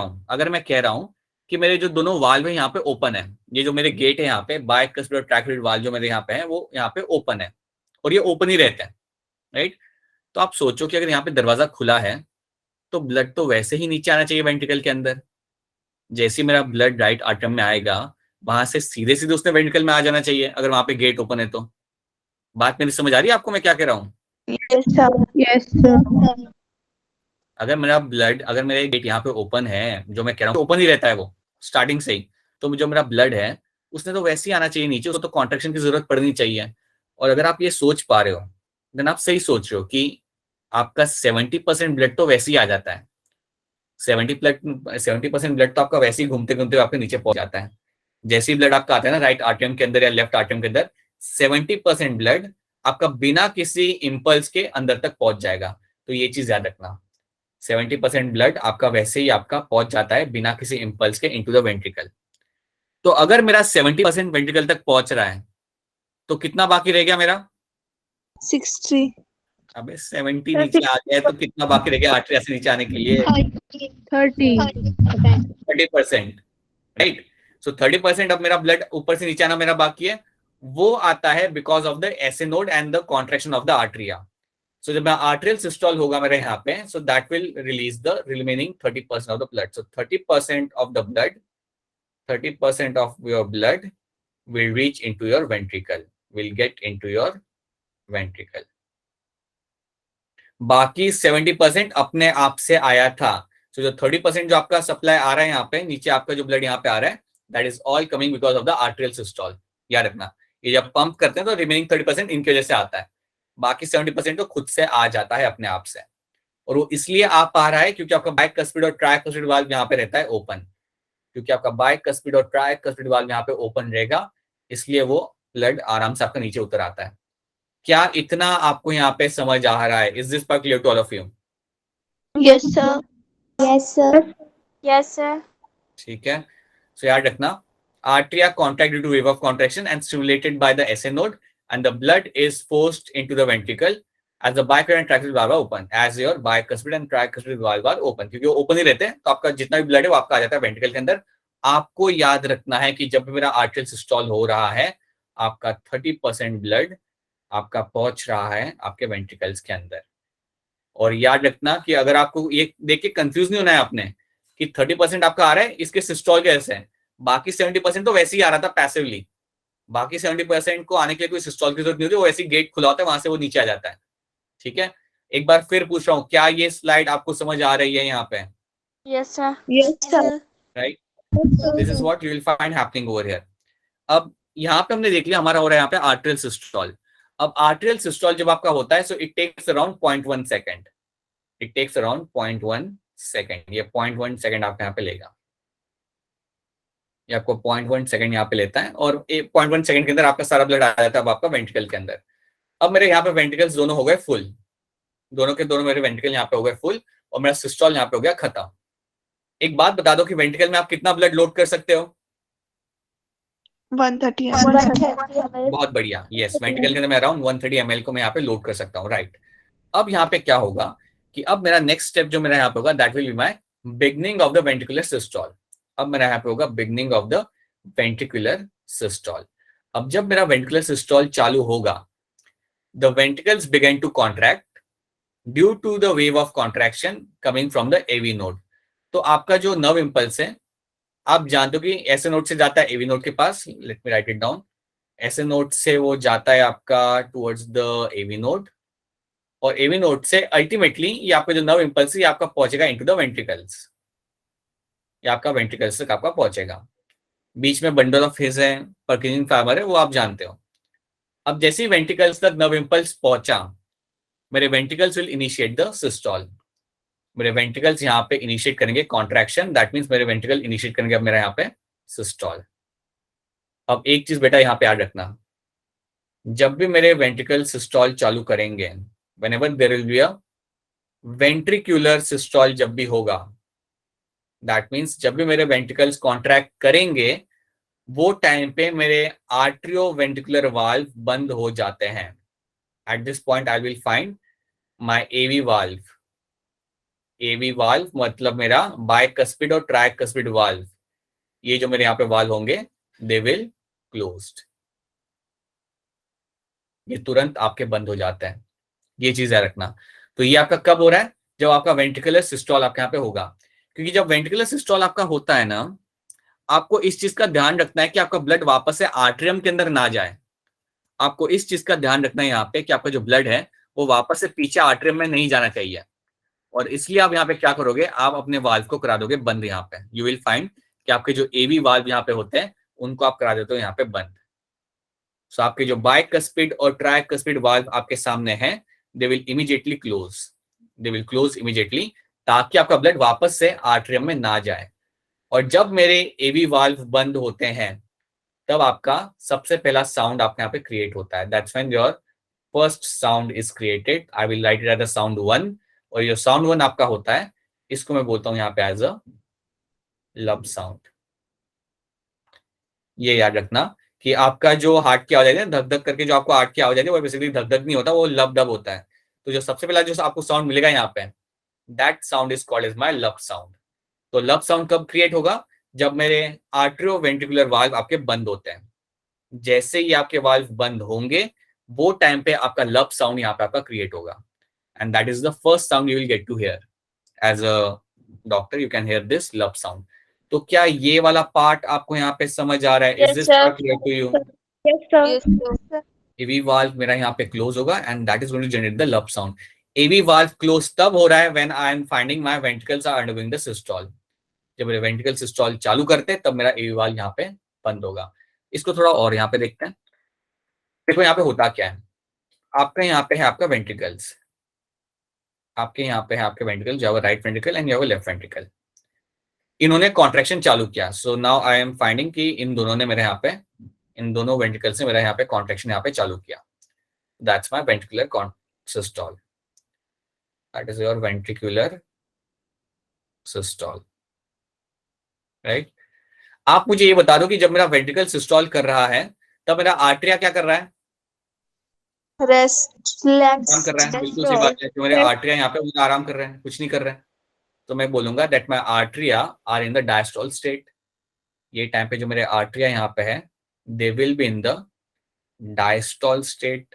रहा हूं कि मेरे जो दोनों वाल्व है यहाँ पे ओपन है, ये जो मेरे गेट है यहाँ पे बाइकस्पिड और ट्राइकस्पिड वाल्व जो मेरे यहाँ पे है वो यहाँ पे ओपन है, और ये ओपन ही रहते हैं, राइट। तो आप सोचो कि अगर यहाँ पे दरवाजा खुला है तो ब्लड तो वैसे ही नीचे आना चाहिए वेंट्रिकल के अंदर। जैसे मेरा ब्लड राइट आर्टम में आएगा वहां से सीधे सीधे उसने वेंट्रिकल में आ जाना चाहिए, अगर वहां पे गेट ओपन है तो। बात मेरी समझ आ रही है आपको मैं क्या कह रहा हूँ? Yes, sir. अगर मेरा ब्लड, अगर मेरा गेट यहाँ पे ओपन है, जो मैं कह रहा हूँ ओपन ही रहता है वो स्टार्टिंग से ही, तो जो मेरा ब्लड है उसने तो वैसे ही आना चाहिए नीचे, उसको तो कॉन्ट्रैक्शन की जरूरत पड़नी चाहिए। और अगर आप ये सोच पा रहे हो देन आप सही सोच रहे हो कि आपका 70% ब्लड तो वैसे ही आ जाता है। 70% ब्लड तो आपका वैसे ही घूमते घूमते आपके नीचे पहुंच जाता है। जैसे ही ब्लड आपका आता है ना राइट आर्टरियम के अंदर या लेफ्ट आर्टरियम के अंदर, 70% ब्लड आपका बिना किसी इंपल्स के अंदर तक पहुंच जाएगा। तो ये चीज याद रखना, 70% ब्लड आपका वैसे ही आपका पहुंच जाता है बिना किसी इंपल्स के इनटू द वेंट्रिकल। तो अगर मेरा 70% वेंट्रिकल तक पहुंच रहा है तो कितना बाकी रह गया मेरा? 60. अबे 70 नीचे आ गया तो कितना बाकी रह गया आर्टरिया से नीचे आने के लिए? 30. 30%, राइट। सो 30% अब मेरा ब्लड ऊपर से नीचे आना मेरा बाकी है, वो आता है because of the SA node and the contraction of the atria. So जब मेरा आर्टरियल सिस्टोल होगा मेरे यहाँ पे, so that will release the remaining 30% of the blood. So 30% of the blood, 30% of your blood will reach into your ventricle, will get into your ventricle. बाकी 70% अपने आप से आया था। तो जो 30% जो आपका सप्लाई आ रहा है यहाँ पे नीचे, आपका जो ब्लड यहाँ पे आ रहा है, that is all coming because of the arterial systole. याद रखना, ये जब पंप करते हैं तो रिमेनिंग 30% इनकी वजह से आता है, बाकी 70% तो खुद से आ जाता है अपने आप से। और वो इसलिए आ पा रहा है क्योंकि आपका बाइकस्पिड और ट्राइकस्पिड वाल्व यहाँ पे रहता है ओपन, क्योंकि आपका बाइकस्पिड और ट्राइकस्पिड वाल्व यहाँ पे ओपन रहेगा, इसलिए वो ब्लड आराम से आपका नीचे उतर आता है। क्या इतना आपको यहाँ पे समझ आ रहा है? Is this part clear to all of you? Yes, sir. Yes, sir. Yes, sir. ठीक है। सो याद रखना, atria contract due to wave of contraction and stimulated by the SA node and the blood is forced into the ventricle as the bicuspid and tricuspid valve are open, as your bicuspid and tricuspid valve are open। क्योंकि वो open ही रहते हैं तो आपका जितना भी blood है वो आपका आ जाता है वेंट्रिकल के अंदर। आपको याद रखना है कि जब भी मेरा आर्टरियल सिस्टोल हो रहा है, आपका 30% ब्लड आपका पहुंच रहा है आपके वेंट्रिकल्स के अंदर। और याद रखना कि अगर आपको ये देख के कंफ्यूज नहीं होना है आपने कि 30% आपका आ रहा है इसके सिस्टोल के वजह से, बाकी 70% तो वैसे ही आ रहा था पैसिवली। बाकी 70% को आने के लिए कोई सिस्टोल की जरूरत नहीं होती, वो ऐसी गेट खुला होता है वहां से वो नीचे आ जाता है। ठीक है, एक बार फिर पूछ रहा हूँ, क्या ये स्लाइड आपको समझ आ रही है यहाँ पे? Yes, sir. Yes, sir. Right. This is what you will find happening over here. अब यहाँ पे हमने देख लिया हमारा हो रहा है यहाँ पे आर्ट्रियल सिस्टोल। अब आर्ट्रियल सिस्टोल जब आपका होता है so it takes around 0.1 second. It takes around 0.1 second. ये 0.1 सेकेंड आपका यहाँ पे लेगा। ये आपको 0.1 सेकेंड यहाँ पे लेता है और 0.1 सेकेंड के अंदर आपका सारा ब्लड आ जाता है अब आपका वेंट्रिकल के अंदर। अब मेरे यहाँ पे वेंट्रिकल्स दोनों हो गए फुल, दोनों के दोनों मेरे वेंट्रिकल यहाँ पे हो गए फुल और मेरा सिस्टोल यहाँ पे हो गया खत्म। एक बात बता दो कि वेंट्रिकल में आप कितना ब्लड लोड कर सकते हो? 130 बहुत बढ़िया, यस, वेंट्रिकल के अंदर मैं अराउंड 130 ml को मैं यहाँ पे लोड कर सकता हूँ, राइट। अब यहाँ पे क्या होगा कि अब मेरा नेक्स्ट स्टेप जो मेरा यहाँ पे होगा that will be my beginning of the ventricular systole. अब मेरा यहाँ पे होगा beginning of the ventricular systole. अब जब मेरा वेंट्रिकुलर सिस्टोल चालू होगा the ventricles begin to contract due to the wave of contraction coming from the AV node. तो आपका जो नर्व इंपल्स है आप जानते हो कि ऐसे नोड से जाता है एवी नोड के पास, let me write it down. SA node से वो जाता है आपका टुवर्ड्स द एवी नोड और एवी नोड से अल्टीमेटली ये आपका जो नर्व इंपल्स है ये आपका पहुंचेगा इनटू द वेंट्रिकल्स। ये आपका वेंट्रिकल्स तक आपका पहुंचेगा। बीच में बंडल ऑफ हिज है, पर्किंजिंग फाइबर है, वो आप जानते हो। अब जैसे ही वेंट्रिकल्स तक नर्व इंपल्स पहुंचा मेरे ventricles will initiate the systole. मेरे वेंट्रिकल्स यहाँ पे इनिशिएट करेंगे कॉन्ट्रैक्शन, दैट मींस मेरे वेंट्रिकल इनिशिएट करेंगे अब मेरा यहाँ पे सिस्टोल। अब एक चीज बेटा यहाँ पे याद रखना, जब भी मेरे वेंट्रिकल सिस्टोल चालू करेंगे whenever there will be a ventricular systole जब भी होगा दैट मींस जब भी मेरे वेंट्रिकल्स कॉन्ट्रैक्ट करेंगे वो टाइम पे मेरे आर्ट्रियो वेंट्रिकुलर वाल्व बंद हो जाते हैं। At this point I will find my AV valve. AV valve मतलब मेरा बाइकस्पिड और ट्राइकस्पिड वाल्व, ये जो मेरे यहाँ पे वाल्व होंगे दे विल क्लोज्ड। ये तुरंत आपके बंद हो जाता है, ये चीज याद रखना। तो ये आपका कब हो रहा है? जब आपका वेंट्रिकुलर सिस्टोल आपके यहाँ पे होगा। क्योंकि जब वेंट्रिकुलर सिस्टोल आपका होता है ना आपको इस चीज का ध्यान रखना है कि आपका ब्लड वापस से आर्ट्रियम के अंदर ना जाए। आपको इस चीज का ध्यान रखना है यहाँ पे कि आपका जो ब्लड है वो वापस से पीछे आर्ट्रियम में नहीं जाना चाहिए। और इसलिए आप यहाँ पे क्या करोगे, आप अपने वाल्व को करा दोगे बंद। यहाँ पे यू विल फाइंड कि आपके जो एवी वाल्व यहाँ पे होते हैं उनको आप करा देते हो यहाँ पे बंद। सो आपके जो बाइकस्पिड और ट्राइकस्पिड वाल्व आपके सामने हैं they will immediately close, they will close immediately, ताकि आपका ब्लड वापस से आर्ट्रियम में ना जाए। और जब मेरे एवी वाल्व बंद होते हैं तब आपका सबसे पहला साउंड आपके यहाँ पे क्रिएट होता है। That's when your first sound is created. I will write it as the sound 1 और ये साउंड 1 आपका होता है इसको मैं बोलता हूँ यहाँ पे एज अ लब साउंड। ये याद रखना कि आपका जो हार्ट की आवाज आती है धक धक करके जो आपको हार्ट की आवाज आती है वो बेसिकली धक धक नहीं होता, वो लब डब होता है। तो जो सबसे पहला जो आपको साउंड मिलेगा यहाँ पे that sound is called as my lub sound. तो लब साउंड कब क्रिएट होगा? जब मेरे आर्ट्रियो वेंट्रिकुलर वाल्व आपके बंद होते हैं। जैसे ही आपके वाल्व बंद होंगे वो टाइम पे आपका लब साउंड यहाँ पे आपका क्रिएट होगा and that is the first sound you will get to hear as a doctor. You can hear this lub sound. तो क्या ये वाला पार्ट आपको यहाँ पे समझ आ रहा है? Is this clear to you? Yes, sir. AV valve मेरा यहाँ पे क्लोज होगा and that is going to generate the lub sound. AV valve close तब हो रहा है when I am finding my ventricles are undergoing the systole. जब मेरे वेंट्रिकल सिस्टोल चालू करते हैं तब मेरा एवी वाल्व यहाँ पे बंद होगा। इसको थोड़ा और यहाँ पे देखते हैं। देखो यहाँ पे होता क्या है, आपका यहाँ पे है आपका वेंट्रिकल्स, आपके यहाँ पे है आपके वेंट्रिकल, जो right ventricle and left ventricle. इन्होंने कॉन्ट्रैक्शन चालू किया। सो नाउ आई एम फाइंडिंग कि इन दोनों ने मेरे यहाँ पे, इन दोनों वेंट्रिकल्स ने मेरा यहाँ पे कॉन्ट्रैक्शन यहाँ पे चालू किया। That's my ventricular systole. That is your ventricular systole, right. आप मुझे ये बता दो कि जब मेरा वेंट्रिकल सिस्टोल कर रहा है तब मेरा आर्टरिया क्या कर रहा है? आराम कर रहा है। बिल्कुल सही बात है, तो मेरे आर्टरिया यहाँ पे वो आराम कर रहे हैं, कुछ नहीं कर रहे हैं। तो मैं बोलूंगा that my atria are in the diastole state. ये टाइम पे जो मेरे आर्टरिया यहाँ पे है they will be in the diastole state.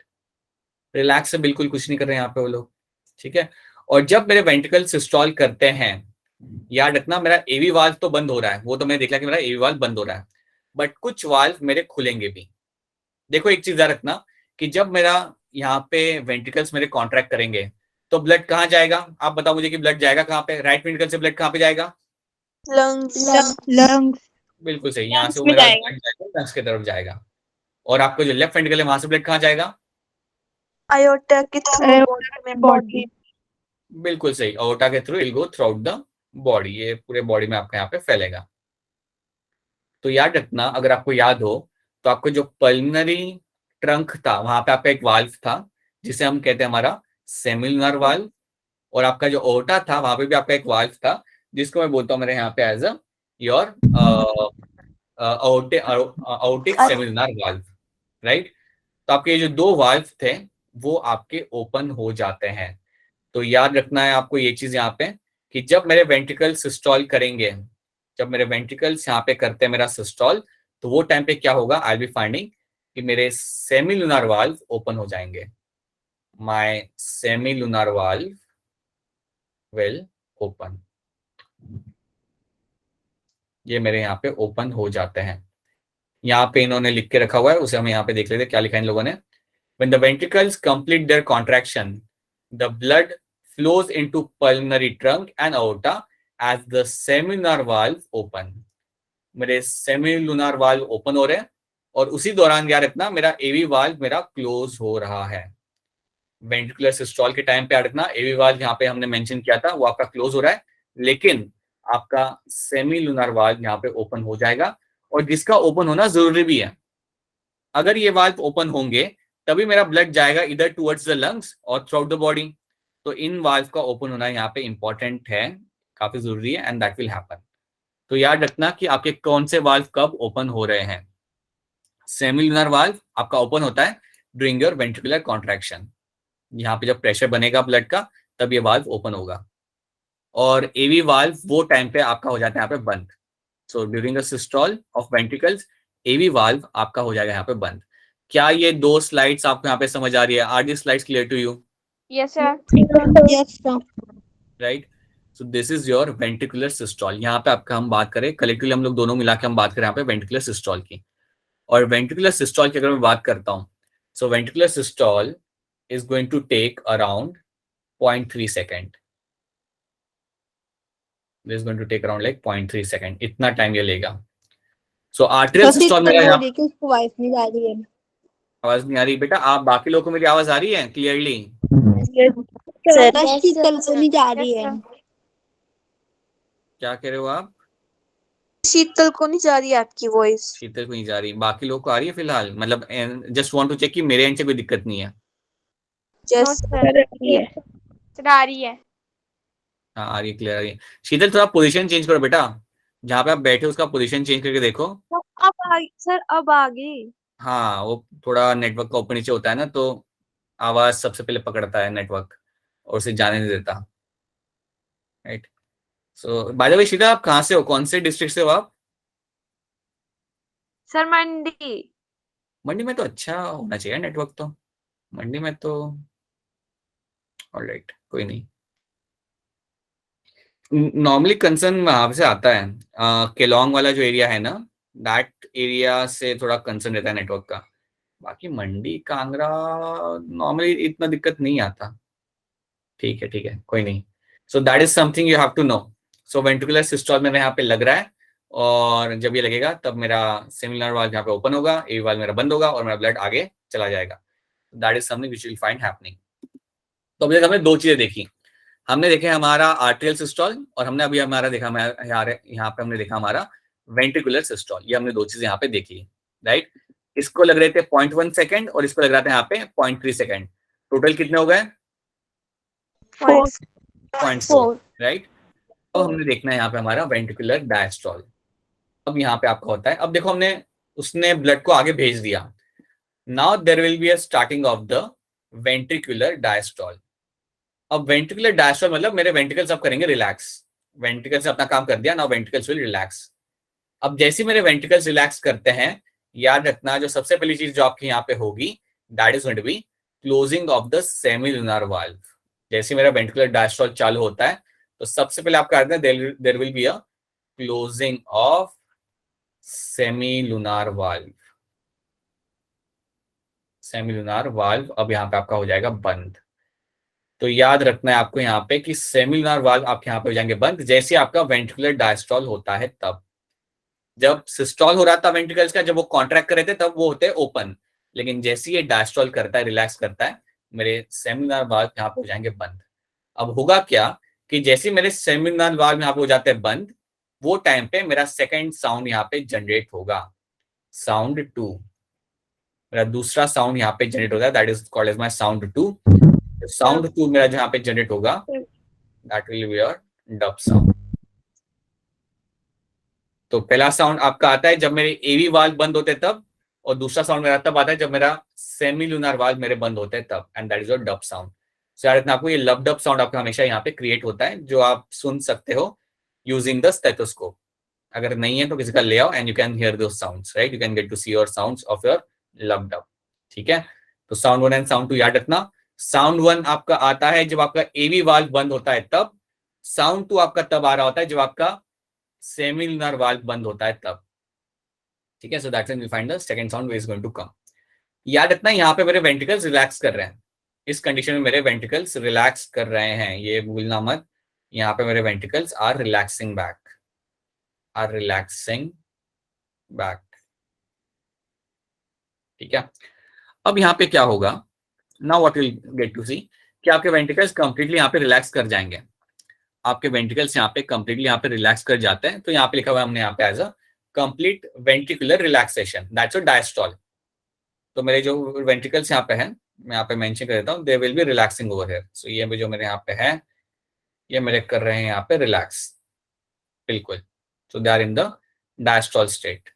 Relax है, बिल्कुल कुछ नहीं कर रहे हैं यहाँ पे वो लोग, ठीक है। और जब मेरे वेंट्रिकल सिस्टोल करते हैं, याद रखना मेरा एवी वाल्व तो बंद हो रहा है, वो तो मैंने देखा कि मेरा एवी वाल्व बंद हो रहा है, बट कुछ वाल्व मेरे खुलेंगे भी। देखो एक चीज याद रखना कि जब मेरा यहाँ पे वेंट्रिकल्स मेरे कॉन्ट्रैक्ट करेंगे तो ब्लड कहाँ जाएगा? आप बताओ मुझे कि ब्लड जाएगा कहाँ पे? राइट वेंट्रिकल से ब्लड कहाँ पे जाएगा? लंग्स। बिल्कुल सही, यहाँ से वो में मेरा जाएगा। blood जाएगा लंग्स की तरफ जाएगा। और आपको जो लेफ्ट वेंट्रिकल है वहां से ब्लड कहाँ जाएगा? Aorta के through body. बिल्कुल सही, अओर्टा के through will go throughout the body, ये पूरे बॉडी में आपका यहाँ पे फैलेगा। तो याद रखना, अगर आपको याद हो तो आपको जो पल्मनरी ट्रंक था वहां पे आपका एक वाल्व था जिसे हम कहते हैं हमारा सेमिलुनर वाल्व, और आपका जो ओटा था वहां पे भी आपका एक वाल्व था जिसको मैं बोलता हूँ मेरे यहाँ पे as a your aortic semilunar valve, right. तो आपके ये जो दो वाल्व थे वो आपके ओपन हो जाते हैं। तो याद रखना है आपको ये चीज यहाँ पे कि जब मेरे वेंट्रिकल सिस्टॉल करेंगे, जब मेरे वेंट्रिकल्स यहाँ पे करते हैं मेरा सिस्टॉल, तो वो टाइम पे क्या होगा, आई विल बी फाइंडिंग कि मेरे सेमिलुनर वाल्व ओपन हो जाएंगे। My semilunar valve will open, ये मेरे यहाँ पे ओपन हो जाते हैं। यहाँ पे इन्होंने लिख के रखा हुआ है, उसे हम यहाँ पे देख लेते हैं क्या लिखा है इन लोगों ने। When the ventricles complete their contraction, the blood flows into pulmonary trunk and aorta as the semilunar valve open. मेरे सेमिलुनर वाल्व ओपन हो रहे हैं और उसी दौरान याद रखना मेरा एवी वाल्व मेरा क्लोज हो रहा है। वेंट्रिकुलर सिस्टोल के टाइम पे याद रखना एवी वाल्व यहाँ पे हमने मेंशन किया था वो आपका क्लोज हो रहा है, लेकिन आपका सेमिलुनर वाल्व यहाँ पे ओपन हो जाएगा, और जिसका ओपन होना जरूरी भी है। अगर ये वाल्व ओपन होंगे तभी मेरा ब्लड जाएगा इधर टुवर्ड्स द लंग्स और थ्रू आउट द बॉडी। तो इन वाल्व का ओपन होना यहाँ पे इंपॉर्टेंट है, काफी जरूरी है, एंड दैट विल हैपन। तो याद रखना कि आपके कौन से वाल्व कब ओपन हो रहे हैं। सेमिलुनर वाल्व आपका ओपन होता है ड्यूरिंग योर वेंट्रिकुलर कॉन्ट्रैक्शन, यहाँ पे जब प्रेशर बनेगा ब्लड का तब ये वाल्व ओपन होगा। और एवी वाल्व वो टाइम पे आपका हो जाता है यहाँ पे बंद। So during the systole of ventricles AV valve आपका हो जाएगा यहाँ पे बंद। क्या ये दो स्लाइड्स आपको यहाँ पे समझ आ रही है? Are the slides clear to you? Yes, sir. Yes, sir. Right. So this is your ventricular systole. यहाँ पे आपका हम बात करें कलेक्टिवली, हम लोग दोनों मिला के हम बात करें यहाँ पे वेंट्रिकुलर सिस्टोल की। और वेंट्रिकुलर सिस्टोल की अगर मैं बात करता हूँ, so ventricular systole is going to take around 0.3 second. This is going to take around like 0.3 second, इतना टाइम ये लेगा। सो आर्टेरियल सिस्टोल मेरा यहाँ, उसको वाइफ नहीं जा रही है। आवाज नहीं आ रही बेटा? आप बाकी लोगों को मेरी आवाज आ रही है क्लियरली? सर शीतल को नहीं जा रही है। क्या कह रहे हो आप? शीतल को नहीं जा रही है आपकी वॉइस। शीतल को नहीं जा रही, बाकी लोगों को आ रही है फिलहाल? मतलब जस्ट वांट टू चेक कि मेरे एंड से कोई दिक्कत नहीं है। Just No, sir. Sir, आ रही है। हाँ आ रही है, क्लियर आ रही है। शीतल थोड़ा पोजीशन चेंज करो बेटा, जहाँ पे आप बैठे हो उसका पोजीशन चेंज करके देखो। अब आ गई। हाँ वो थोड़ा नेटवर्क का ऊपर नीचे होता है ना, तो आवाज सबसे पहले पकड़ता है नेटवर्क और उसे जाने नहीं देता, right. So by the way Sheetal आप कहाँ से हो, कौन से डिस्ट्रिक्ट से हो आप? सर मंडी। मंडी में तो अच्छा होना चाहिए नेटवर्क, तो मंडी में तो ऑलराइट, कोई नहीं। नॉर्मली कंसर्न वहां से आता है, केलोंग वाला जो एरिया है ना, दैट एरिया से थोड़ा कंसर्न रहता है नेटवर्क का। बाकी मंडी कांगड़ा नॉर्मली इतना दिक्कत नहीं आता। ठीक है कोई नहीं। So that is something you have to know. So ventricular systole मेरे यहाँ पे लग रहा है, और जब ये लगेगा तब मेरा सेमिलुनर वाल्व यहाँ पे ओपन होगा, एवी वाल्व मेरा बंद होगा और मेरा ब्लड आगे चला जाएगा। That is something which will find happening. तो अभी तक हमने दो चीजें देखी, हमने देखे हमारा आर्टेरियल सिस्टोल, और हमने अभी हमारा देखा यहाँ पे हमने देखा हमारा वेंट्रिकुलर सिस्टोल। ये हमने दो चीजें यहाँ पे देखी, राइट। इसको लग रहे थे 0.1 सेकेंड और इसको लग रहा था यहाँ पे 0.3 सेकेंड। टोटल कितने हो गए? 0.4, राइट। अब हमने देखना है यहाँ पे हमारा वेंट्रिकुलर डायस्टोल। अब यहाँ पे आपका होता है, अब देखो हमने उसने ब्लड को आगे भेज दिया। Now there will be a starting of the ventricular diastole. अब वेंट्रिकुलर डायस्टोल मतलब मेरे वेंट्रिकल्स अब करेंगे रिलैक्स। वेंट्रिकल्स ने अपना काम कर दिया, नाउ वेंट्रिकल्स विल रिलैक्स। अब जैसे मेरे वेंट्रिकल्स रिलैक्स करते हैं, याद रखना जो सबसे पहली चीज जो आपके यहाँ पे होगी that is going to be closing of the semilunar valve. जैसे मेरा वेंट्रिकुलर डायस्टोल चालू होता है तो सबसे पहले आपका there will be a closing of semilunar valve. Semilunar valve अब यहाँ पे आपका हो जाएगा बंद। तो याद रखना है आपको यहाँ पे कि सेमिलुनर वाल्व आपके यहाँ पे हो जाएंगे बंद जैसे आपका वेंट्रिकुलर डायस्टोल होता है तब। जब सिस्टॉल हो रहा था वेंट्रिकल्स का, जब वो कॉन्ट्रैक्ट कर रहे थे तब वो होते हैं ओपन, लेकिन जैसे ये डायस्टॉल करता है, रिलैक्स करता है, मेरे सेमिनल वाल्व यहाँ पे हो जाएंगे बंद। अब होगा क्या कि जैसे मेरे सेमिनल वाल्व यहाँ पे हो जाते हैं बंद, वो टाइम पे मेरा सेकंड साउंड यहाँ पे जनरेट होगा, साउंड 2। मेरा दूसरा साउंड यहाँ पे जनरेट होता है, that is called as my sound 2। Sound 2 मेरा जहाँ पे जनरेट होगा, that will be your dub sound. तो पहला साउंड आपका आता है जब मेरे एवी वाल्व बंद होते हैं तब, और दूसरा साउंड मेरा तब आता है जब मेरा सेमिलुनर वाल्व मेरे बंद होते हैं तब, and that is your dub sound. So यार इतना आपको ये लब डब साउंड आपका हमेशा यहाँ पे क्रिएट होता है, जो आप सुन सकते हो यूजिंग द स्टेथोस्कोप। अगर नहीं है तो किसी का ले आओ, and you can hear those sounds, right, you can get to see your sounds of your lub dub. ठीक है, तो साउंड 1 एंड साउंड 2 याद रखना। साउंड 1 आपका आता है जब आपका एवी वाल्व बंद होता है तब, साउंड 2 आपका तब आ रहा होता है जब आपका सेमिलुनर वाल्व बंद होता है तब। ठीक है, so that's when we find the second sound is going to come. याद रखना यहाँ पे मेरे वेंट्रिकल्स रिलैक्स कर रहे हैं, इस कंडीशन में मेरे वेंट्रिकल्स रिलैक्स कर रहे हैं, ये भूलना मत। यहाँ पे मेरे ventricles are relaxing back, are relaxing back. ठीक है, अब यहाँ पे क्या होगा, now what will get to see, कि आपके वेंट्रिकल्स कंप्लीटली यहाँ पे रिलैक्स कर जाएंगे। आपके वेंट्रिकल्स यहाँ पे कंप्लीटली यहाँ पे रिलैक्स कर जाते हैं, तो यहाँ पे लिखा हुआ है हमने यहाँ पे as a complete ventricular relaxation, that's a diastole. तो मेरे जो वेंट्रिकल्स यहाँ पे हैं, मैं यहाँ पे मेंशन कर देता हूँ, they will be relaxing over here. So ये जो मेरे यहाँ पे है, ये मेरे कर रहे हैं यहाँ पे रिलैक्स, बिल्कुल। So they are in the diastole state,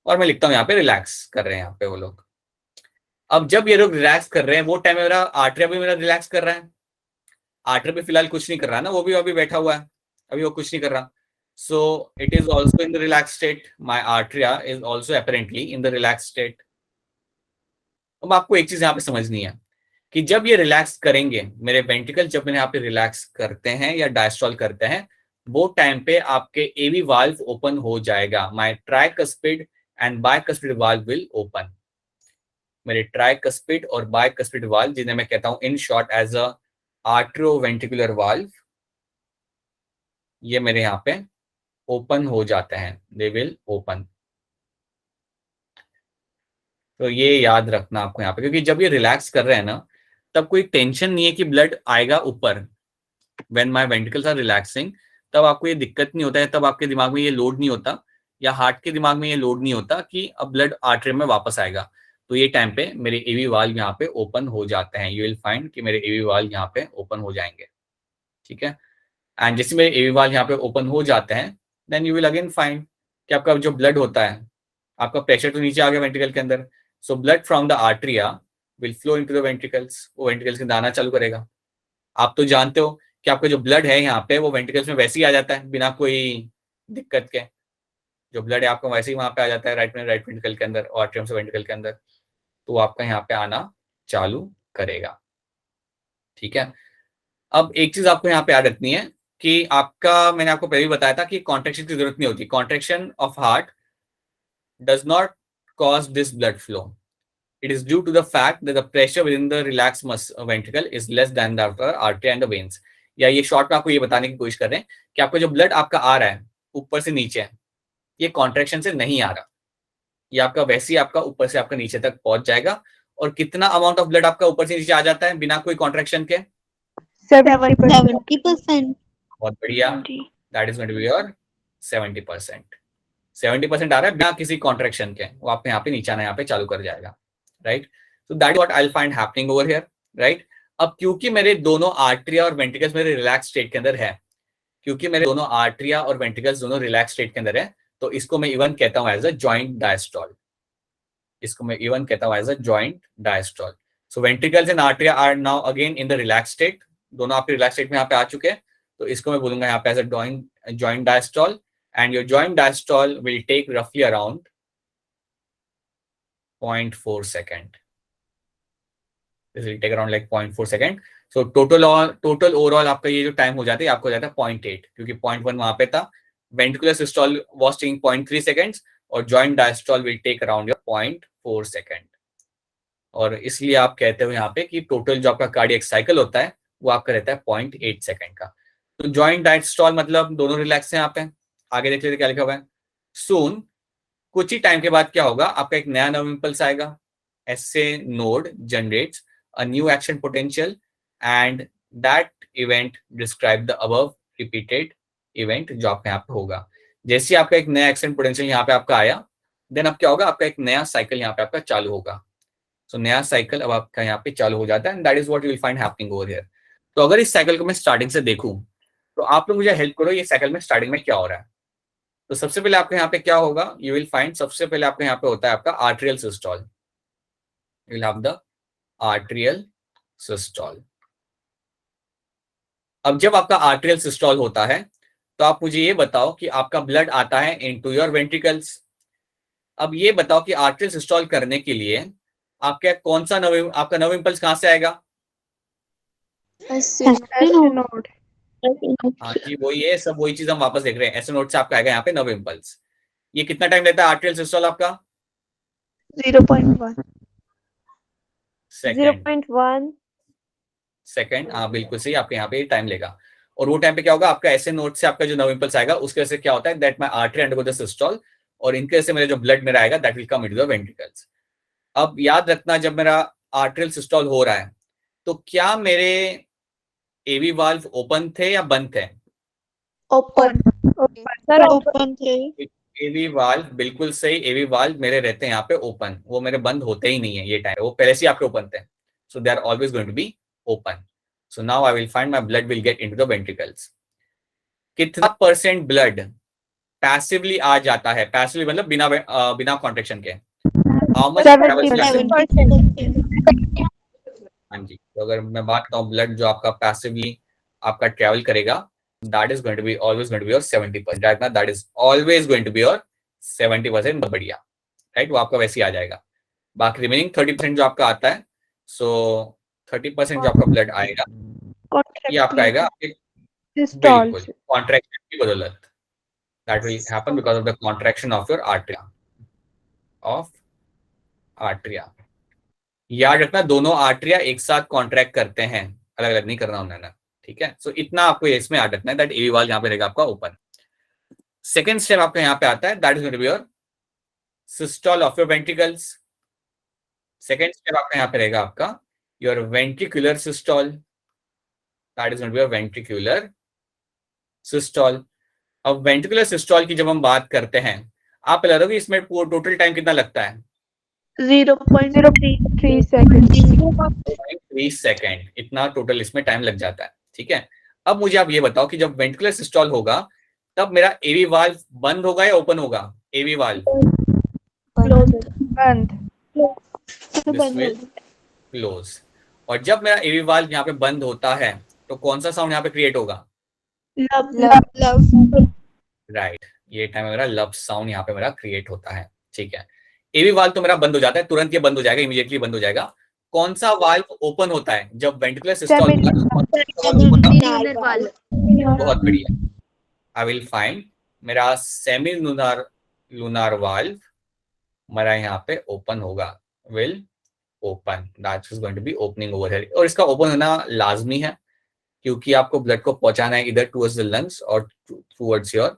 और मैं लिखता हूँ यहाँ पे रिलैक्स कर रहे हैं यहाँ पे वो लोग। अब जब ये लोग रिलैक्स कर रहे हैं, वो टाइम में मेरा आर्टरिया भी मेरा रिलैक्स कर रहा है। आर्टरिया भी फिलहाल कुछ नहीं कर रहा ना, वो भी अभी बैठा हुआ है, अभी वो कुछ नहीं कर रहा। So it is also in the relax state, my atria is also apparently in the relax state. अब आपको एक चीज यहाँ पे समझनी है कि जब ये रिलैक्स करेंगे, मेरे वेंट्रिकल जब मैंने यहाँ पे रिलैक्स करते हैं या डायस्टॉल करते हैं, वो टाइम पे आपके एवी वाल्व ओपन हो जाएगा, my tricuspid and bicuspid valve will open. मेरे ट्राइकस्पिड और बाइकस्पिड वाल्व, जिन्हें मैं कहता हूं in short as a atrioventricular valve, ये मेरे यहाँ पे ओपन हो जाते हैं, दे विल ओपन। तो ये याद रखना आपको यहाँ पे, क्योंकि जब ये रिलैक्स कर रहे हैं ना, तब कोई टेंशन नहीं है कि ब्लड आएगा ऊपर। When my ventricles are relaxing, तब आपको ये दिक्कत नहीं होता है, तब आपके दिमाग में ये लोड नहीं होता, या हार्ट के दिमाग में ये लोड नहीं होता कि अब ब्लड आर्टरी में वापस आएगा। तो ये टाइम पे मेरे एवी वाल्व यहाँ पे ओपन हो जाते हैं, यू विल फाइंड कि मेरे एवी वाल्व यहाँ पे ओपन हो जाएंगे। ठीक है, एंड जैसे मेरे एवी वाल्व यहाँ पे ओपन हो जाते हैं, then you will again find कि आपका जो ब्लड होता है, आपका प्रेशर तो नीचे आ गया वेंट्रिकल के अंदर, so blood from the atria will flow into the ventricles, वो वेंट्रिकल्स के अंदर आना चालू करेगा। आप तो जानते हो कि आपका जो ब्लड है यहाँ पे, वो वेंट्रिकल्स में वैसे ही आ जाता है बिना कोई दिक्कत के। जो ब्लड है आपका वैसे ही वहां पे आ जाता है, राइट वेंट्रिकल के अंदर, आर्टरियम से वेंट्रिकल के अंदर, तो आपका यहाँ पे आना चालू करेगा। ठीक है, अब एक चीज आपको यहाँ पे याद रखनी है कि आपका, मैंने आपको पहले भी बताया था कि कॉन्ट्रेक्शन की जरूरत नहीं होती। Contraction of heart does not cause this blood flow, it is due to the fact that the pressure within the relaxed ventricle is less than that of the artery and the veins। या ये short में आपको ये बताने की कोशिश कर रहे हैं कि आपका जो ब्लड आपका आ रहा है ऊपर से नीचे, ये कॉन्ट्रैक्शन से नहीं आ रहा, ये आपका वैसे ही आपका ऊपर से आपका नीचे तक पहुंच जाएगा। और कितना अमाउंट ऑफ ब्लड आपका ऊपर से नीचे आ जाता है बिना कोई कॉन्ट्रैक्शन के? 70%। बहुत बढ़िया, that is going to be your 70%। 70% आ रहा है बिना किसी कॉन्ट्रैक्शन के, वो आपको यहाँ पे नीचे आना यहाँ पे चालू कर जाएगा, right. So that what I will find happening over here, right. अब क्योंकि मेरे दोनों आर्टरिया और वेंट्रिकल्स मेरे रिलैक्स स्टेट के अंदर है, क्योंकि मेरे दोनों आर्टरिया और वेंट्रिकल्स दोनों रिलैक्स स्टेट के अंदर है, तो इसको मैं इवन कहता हूं एज अ जॉइंट डायस्टॉल। इसको मैं इवन कहता हूं as a joint diastole. So ventricles and atria are now again in the relax state, दोनों आपके रिलैक्स स्टेट में यहाँ पे आ चुके हैं, तो इसको मैं बोलूंगा यहाँ पे as a joint diastole. And your joint diastole will take रफली around 0.4 second. This will take around like 0.4 second. So total overall आपका ये जो टाइम हो जाता है आपको हो जाता है 0.8, क्योंकि 0.1 वहां पे था। Ventricular systole was taking 0.3 seconds और joint diastole will take around your 0.4 second. और इसलिए आप कहते हो यहाँ पे कि टोटल जो आपका कार्डियक साइकिल होता है वो आपका रहता है 0.8 सेकेंड का। तो जॉइंट डायस्टोल मतलब दोनों रिलैक्स हैं यहाँ पे। आगे देख लेते क्या लिखा हुआ है, सून, कुछ ही टाइम के बाद क्या होगा, आपका एक नया नर्व इम्पल्स आएगा, ऐसे node generates a new action potential and that event describe the above repeated event जो आपके यहाँ पे होगा। जैसे आपका एक नया एक्शन पोटेंशियल यहाँ पे आपका आया, देन अब क्या होगा, आपका एक नया साइकिल यहाँ पे आपका चालू होगा। सो नया साइकिल अब आपका यहाँ पे चालू हो जाता है and that is what you will find happening over here. तो अगर इस साइकिल को मैं स्टार्टिंग से देखूं तो आप लोग मुझे हेल्प करो, ये साइकिल में स्टार्टिंग में क्या हो रहा है। तो सबसे पहले आपके यहाँ पे क्या होगा, यू विल फाइंड, सबसे पहले आपके यहाँ पे होता है आपका arterial systole. You will have the arterial systole. अब जब आपका आर्टेरियल सिस्टोल होता है तो आप मुझे ये बताओ कि आपका ब्लड आता है इनटू योर वेंट्रिकल्स। अब ये बताओ कि आर्टेरियल सिस्टोल करने के लिए आपका कौन सा नर्व, आपका नर्व इम्पल्स कहां से आएगा? नोड। हाँ जी, वही है, सब वही चीज हम वापस देख रहे हैं। ऐसे नोट से आपका आएगा यहाँ पे नर्व इम्पल्स। ये कितना टाइम लेता है आर्टेरियल सिस्टोल आपका? 0.1 सेकंड। हाँ बिल्कुल सही, आपके यहाँ पे टाइम लेगा। और वो टाइम पे क्या होगा, आपका ऐसे नोट से आपका जो नर्व इम्पल्स आएगा उसके वजह से क्या होता है, that my artery undergo the systole, और इनके वजह से मेरा जो ब्लड मेरा आएगा that will come into the ventricles. अब याद रखना, जब मेरा आर्टेरियल सिस्टोल हो रहा है तो क्या मेरे एवी वाल्व ओपन थे या बंद थे? ओपन थे। एवी वाल्व, बिल्कुल सही, एवी वाल्व मेरे रहते हैं यहाँ पे ओपन, वो मेरे बंद होते ही नहीं है ये टाइम, वो पहले से ही आपके ओपन थे। So they are always going to be open. So now I will find my blood will get into the ventricles. कितना परसेंट ब्लड पैसिवली आ जाता है? पैसिवली मतलब बिना कॉन्ट्रैक्शन के। How much? हाँ जी, तो अगर मैं बात करता हूँ ब्लड जो आपका पैसिवली आपका ट्रेवल करेगा, that is going to be always going to be your 70%, right ना? That is always going to be your 70%, बढ़िया, राइट? वो आपका वैसे ही आ जाएगा। बाकी रिमेनिंग 30% जो आपका आता है, सो 30% जो आपका ब्लड आएगा ये आपका आएगा बिल्कुल कॉन्ट्रैक्शन की बदौलत। That will happen because of the contraction of your atria. याद रखना, दोनों आर्टरिया एक साथ कॉन्ट्रैक्ट करते हैं, अलग अलग नहीं करना उन्होंने, ठीक है? सो इतना आपको इसमें याद रखना है, दैट एवी वाल्व यहाँ पे रहेगा आपका ओपन। सेकेंड स्टेप आपका यहाँ पे आता है, that is going to be your systole of your ventricles. Second step आपका यहाँ पे रहेगा आपका your ventricular systole, that is going to be your ventricular systole. अब वेंट्रिकुलर सिस्टोल की जब हम बात करते हैं, आप पहले बताओगे इसमें टोटल टाइम कितना लगता है? 0.3 सेकंड। 3 सेकेंड, इतना टोटल इसमें टाइम लग जाता है, ठीक है? अब मुझे आप ये बताओ कि जब वेंट्रिकुलर सिस्टोल होगा तब मेरा एवी वाल्व बंद होगा या ओपन होगा? एवी वाल्व बंद। क्लोज। और जब मेरा एवी वाल्व यहाँ पे बंद होता है तो कौन सा साउंड यहाँ पे क्रिएट होगा? राइट, ये टाइम मेरा लब साउंड यहाँ पे मेरा क्रिएट होता है, ठीक है? एवी वाल्व तो मेरा बंद हो जाता है, तुरंत ये बंद हो जाएगा, इमीडिएटली बंद हो जाएगा। कौन सा वाल्व ओपन होता है जब वेंट्रिकुलर सिस्टोल होगा? बहुत बढ़िया, आई विल फाइंड मेरा सेमी लूनार वाल्व मेरा यहाँ पे ओपन होगा, will open, that is going to be opening over here. और इसका ओपन होना लाजमी है क्योंकि आपको ब्लड को पहुंचाना है इधर टुवर्ड्स द लंग्स और towards your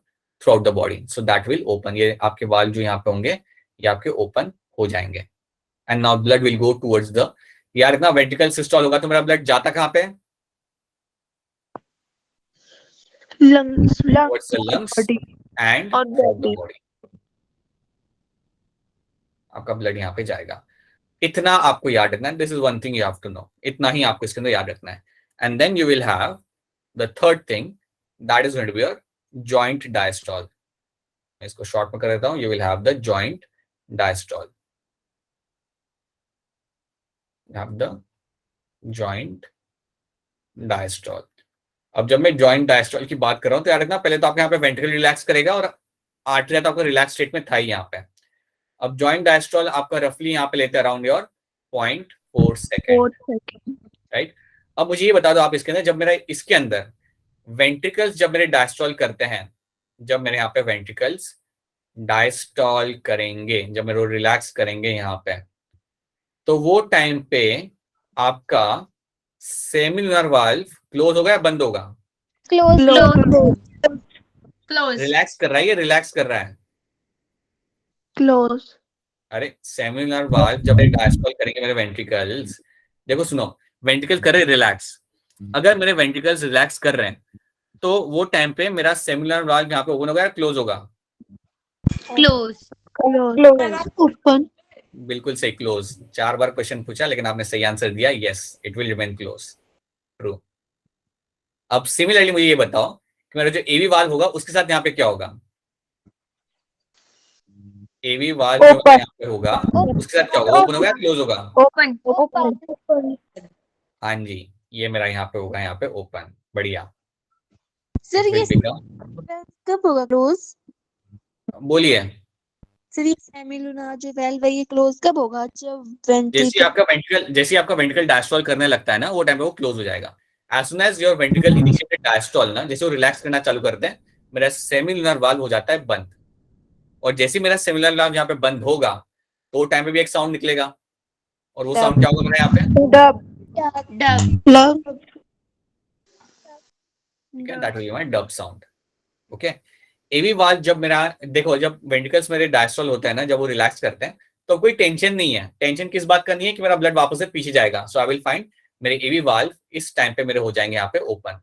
through out the body, so that will open. ये आपके वाल्व जो यहाँ पे होंगे ये आपके ओपन हो जाएंगे and now blood will go towards the, यार इतना वेंट्रिकल सिस्टोल होगा तो मेरा ब्लड जाता कहाँ पे? Lungs towards the lungs and throughout the body, आपका ब्लड यहाँ पे जाएगा। इतना आपको याद रखना है, this is one thing you have to know, इतना ही आपको इसके अंदर याद रखना है। And then you will have the third thing, that is going to be your joint diastole. मैं इसको शॉर्ट में कर देता हूँ, you will have the joint diastole, the joint diastole. अब जब मैं जॉइंट डायस्टोल की बात कर रहा हूँ तो याद रखना, पहले तो आपके यहाँ पे वेंट्रिकल रिलैक्स करेगा और आर्टरिया तो आपका रिलैक्स स्टेट में था ही यहाँ पे। अब जॉइंट डायस्टोल आपका रफली यहाँ पे लेते हैं अराउंड योर 0.4 सेकेंड, राइट? अब मुझे ये बता दो आप इसके अंदर, जब मेरा इसके अंदर वेंट्रिकल्स जब मेरे डायस्टोल करते हैं, जब मेरे यहाँ पे वेंट्रिकल्स डायस्टोल करेंगे, जब मेरे रिलैक्स करेंगे यहाँ पे, तो वो टाइम पे आपका सेमिलुनर वाल्व क्लोज होगा या बंद होगा? क्लोज। रिलैक्स कर रहा है, ये रिलैक्स कर रहा है, Close. अरे सेमिलर वाल्व जब एक डायस्टॉल करेंगे मेरे वेंट्रिकल्स, देखो सुनो, वेंट्रिकल कर रहे रिलैक्स, अगर मेरे वेंट्रिकल्स रिलैक्स कर रहे हैं तो वो टाइम पे मेरा सेमिलर वाल्व यहाँ पे ओपन होगा या क्लोज होगा? क्लोज। Close. ओपन। बिल्कुल सही, क्लोज। 4 बार क्वेश्चन पूछा लेकिन आपने सही आंसर दिया, yes it will remain close, true. अब सिमिलरली मुझे ये बताओ कि मेरा जो एवी वाल्व होगा उसके साथ यहाँ पे क्या होगा? एवी वाल्व जो Open. यहाँ पे होगा उसके साथ क्या होगा? ओपन होगा या क्लोज होगा? Open. ओपन। हाँ जी, ये मेरा यहाँ पे होगा, यहाँ पे ओपन। बढ़िया। सर ये बिल्कुल। कब होगा क्लोज? बोलिए। सर ये सेमिलुनर जो वेल्व है ये क्लोज कब होगा? जब जैसे आपका वेंट्रिकल डायस्टॉल करने लगता है ना, वो टाइम पे वो क्लोज हो जाएगा। As soon as your ventricle initiated diastole ना, जैसे वो रिलैक्स करना चालू करते हैं, मेरा सेमिलुनर वाल्व हो जाता है बंद। और जैसे मेरा सेमिलुनर वाल्व यहाँ पे बंद होगा तो वो टाइम पे भी एक साउंड निकलेगा, और वो साउंड क्या होगा मेरा यहाँ पे? Dub. डब। ठीक है, that will be my dub sound. Okay. AV valve जब मेरा, देखो जब वेंट्रिकल्स मेरे डायस्टॉल होता है ना, जब वो रिलैक्स करते हैं तो कोई टेंशन नहीं है। टेंशन किस बात का नहीं है? कि मेरा ब्लड वापस से पीछे जाएगा। सो आई विल फाइंड मेरे एवी वाल्व इस टाइम पे मेरे हो जाएंगे यहाँ पे ओपन।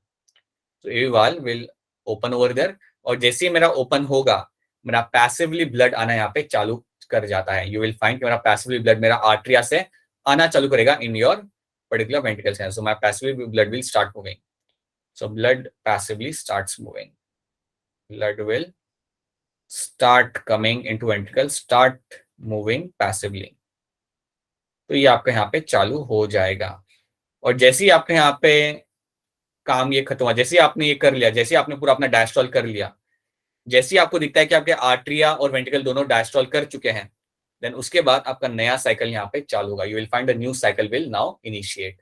तो AV valve will open over there, और जैसे ही मेरा ओपन होगा मेरा पैसिवली ब्लड आना यहाँ पे चालू कर जाता है। यू विल फाइंड कि मेरा पैसिवली ब्लड मेरा आर्टरिया से आना चालू करेगा in your particular ventricle. So my passively blood will start moving. So blood passively starts moving, blood will start coming into ventricle, start moving passively। तो ये आपका यहाँ पे चालू हो जाएगा। और जैसे ही आपके यहाँ पे काम ये खत्म हुआ, जैसे ही आपने ये कर लिया, जैसे ही आपने पूरा अपना डायस्टॉल कर लिया, जैसे ही आपको दिखता है कि आपके आर्टरिया और वेंट्रिकल दोनों डायस्टॉल कर चुके हैं, देन उसके बाद आपका नया साइकिल यहाँ पे चालू होगा। You will find a new cycle will now initiate.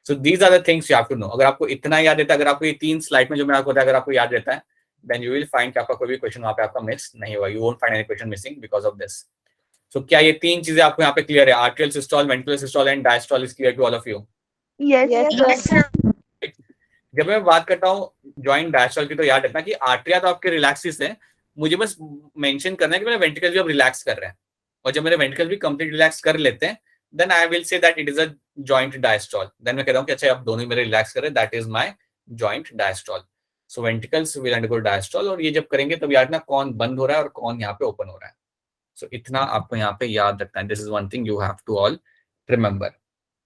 So these are the things you have to know. अगर आपको इतना याद रहता है, अगर आपको ये 3 स्लाइड में जो मैंने आपको बताया अगर आपको याद रहता है, देन यू विल फाइंड कि आपका कोई भी क्वेश्चन वहां पे आपका मिस नहीं हुआ। You won't find any question missing because of this. सो क्या ये 3 चीजें आपको यहाँ पे क्लियर है? Atrial systole, ventricular systole and diastole is clear to all of you? Yes. जब मैं बात करता हूँ जॉइंट डायस्टोल की, तो याद रखना कि आर्टरिया तो आपके रिलैक्सिस है, मुझे बस मेंशन करना है कि मेरे वेंट्रिकल भी अब रिलैक्स कर रहे हैं। और जब मेरे वेंट्रिकल भी कंप्लीट रिलैक्स कर लेते हैं, then I will say that it is a joint diastole. देन मैं कहता हूँ कि अच्छा अब दोनों ही मेरे रिलैक्स कर रहे हैं, that is my joint diastole. So ventricles will undergo diastole, और ये जब करेंगे तब याद रखना कौन बंद हो रहा है और कौन यहाँ पे ओपन हो रहा है। सो इतना आपको यहाँ पे याद रखना है। This is one thing you have to all remember.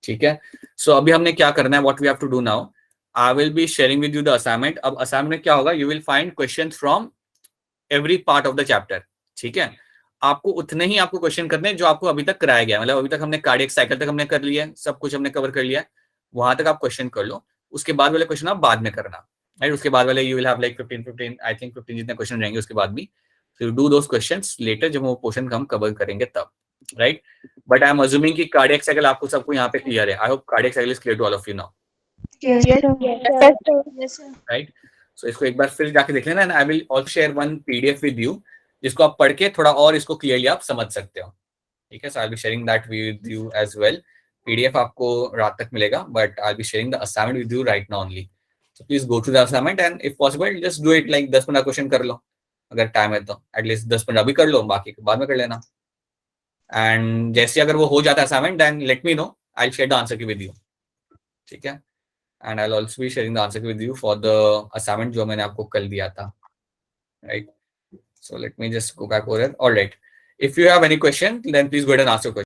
ठीक है। सो अभी हमने क्या करना है, what we have to do now, I will be sharing with you the assignment. अब असाइनमेंट में क्या होगा, you will find question from every part of the chapter. ठीक है। आपको उतने ही आपको क्वेश्चन करने हैं जो आपको अभी तक कराया गया। मतलब अभी तक हमने कार्डियक साइकिल तक हमने कर लिया है, सब कुछ हमने कवर कर लिया है, वहां तक आप क्वेश्चन कर लो। उसके बाद वाले क्वेश्चन आप बाद में करना, राइट? उसके बाद वाले you will have like 15 I think 15 जितने क्वेश्चन रहेंगे उसके बाद भी। So you do those questions later, जब वो पोर्शन हम कवर करेंगे तब, right? But I am assuming कि कार्डियक साइकिल आपको सबको यहाँ पे क्लियर है। I hope cardiac cycle is clear to all of you now, right? So इसको एक बार फिर जाके देख लेना, and I will also share one PDF with you, जिसको आप पढ़ के थोड़ा और इसको क्लियरली आप समझ सकते हो। ठीक है। So I will be sharing that with you as well. PDF आपको रात तक मिलेगा, but I will be sharing the assignment with you right now only. So please go to the assignment and if possible just do it like 10-15 question कर लो, अगर time है तो at least 10-15 भी कर लो, बाकी बाद में कर लेना। एंड जैसे अगर वो हो जाता है assignment, then let me know, I will share the answer key with you. ठीक है। And I will also be sharing the answer with you for the assignment जो मैंने आपको कल दिया था, right? So let me just go back over it. All right. If you have any question, then please go ahead and ask your question.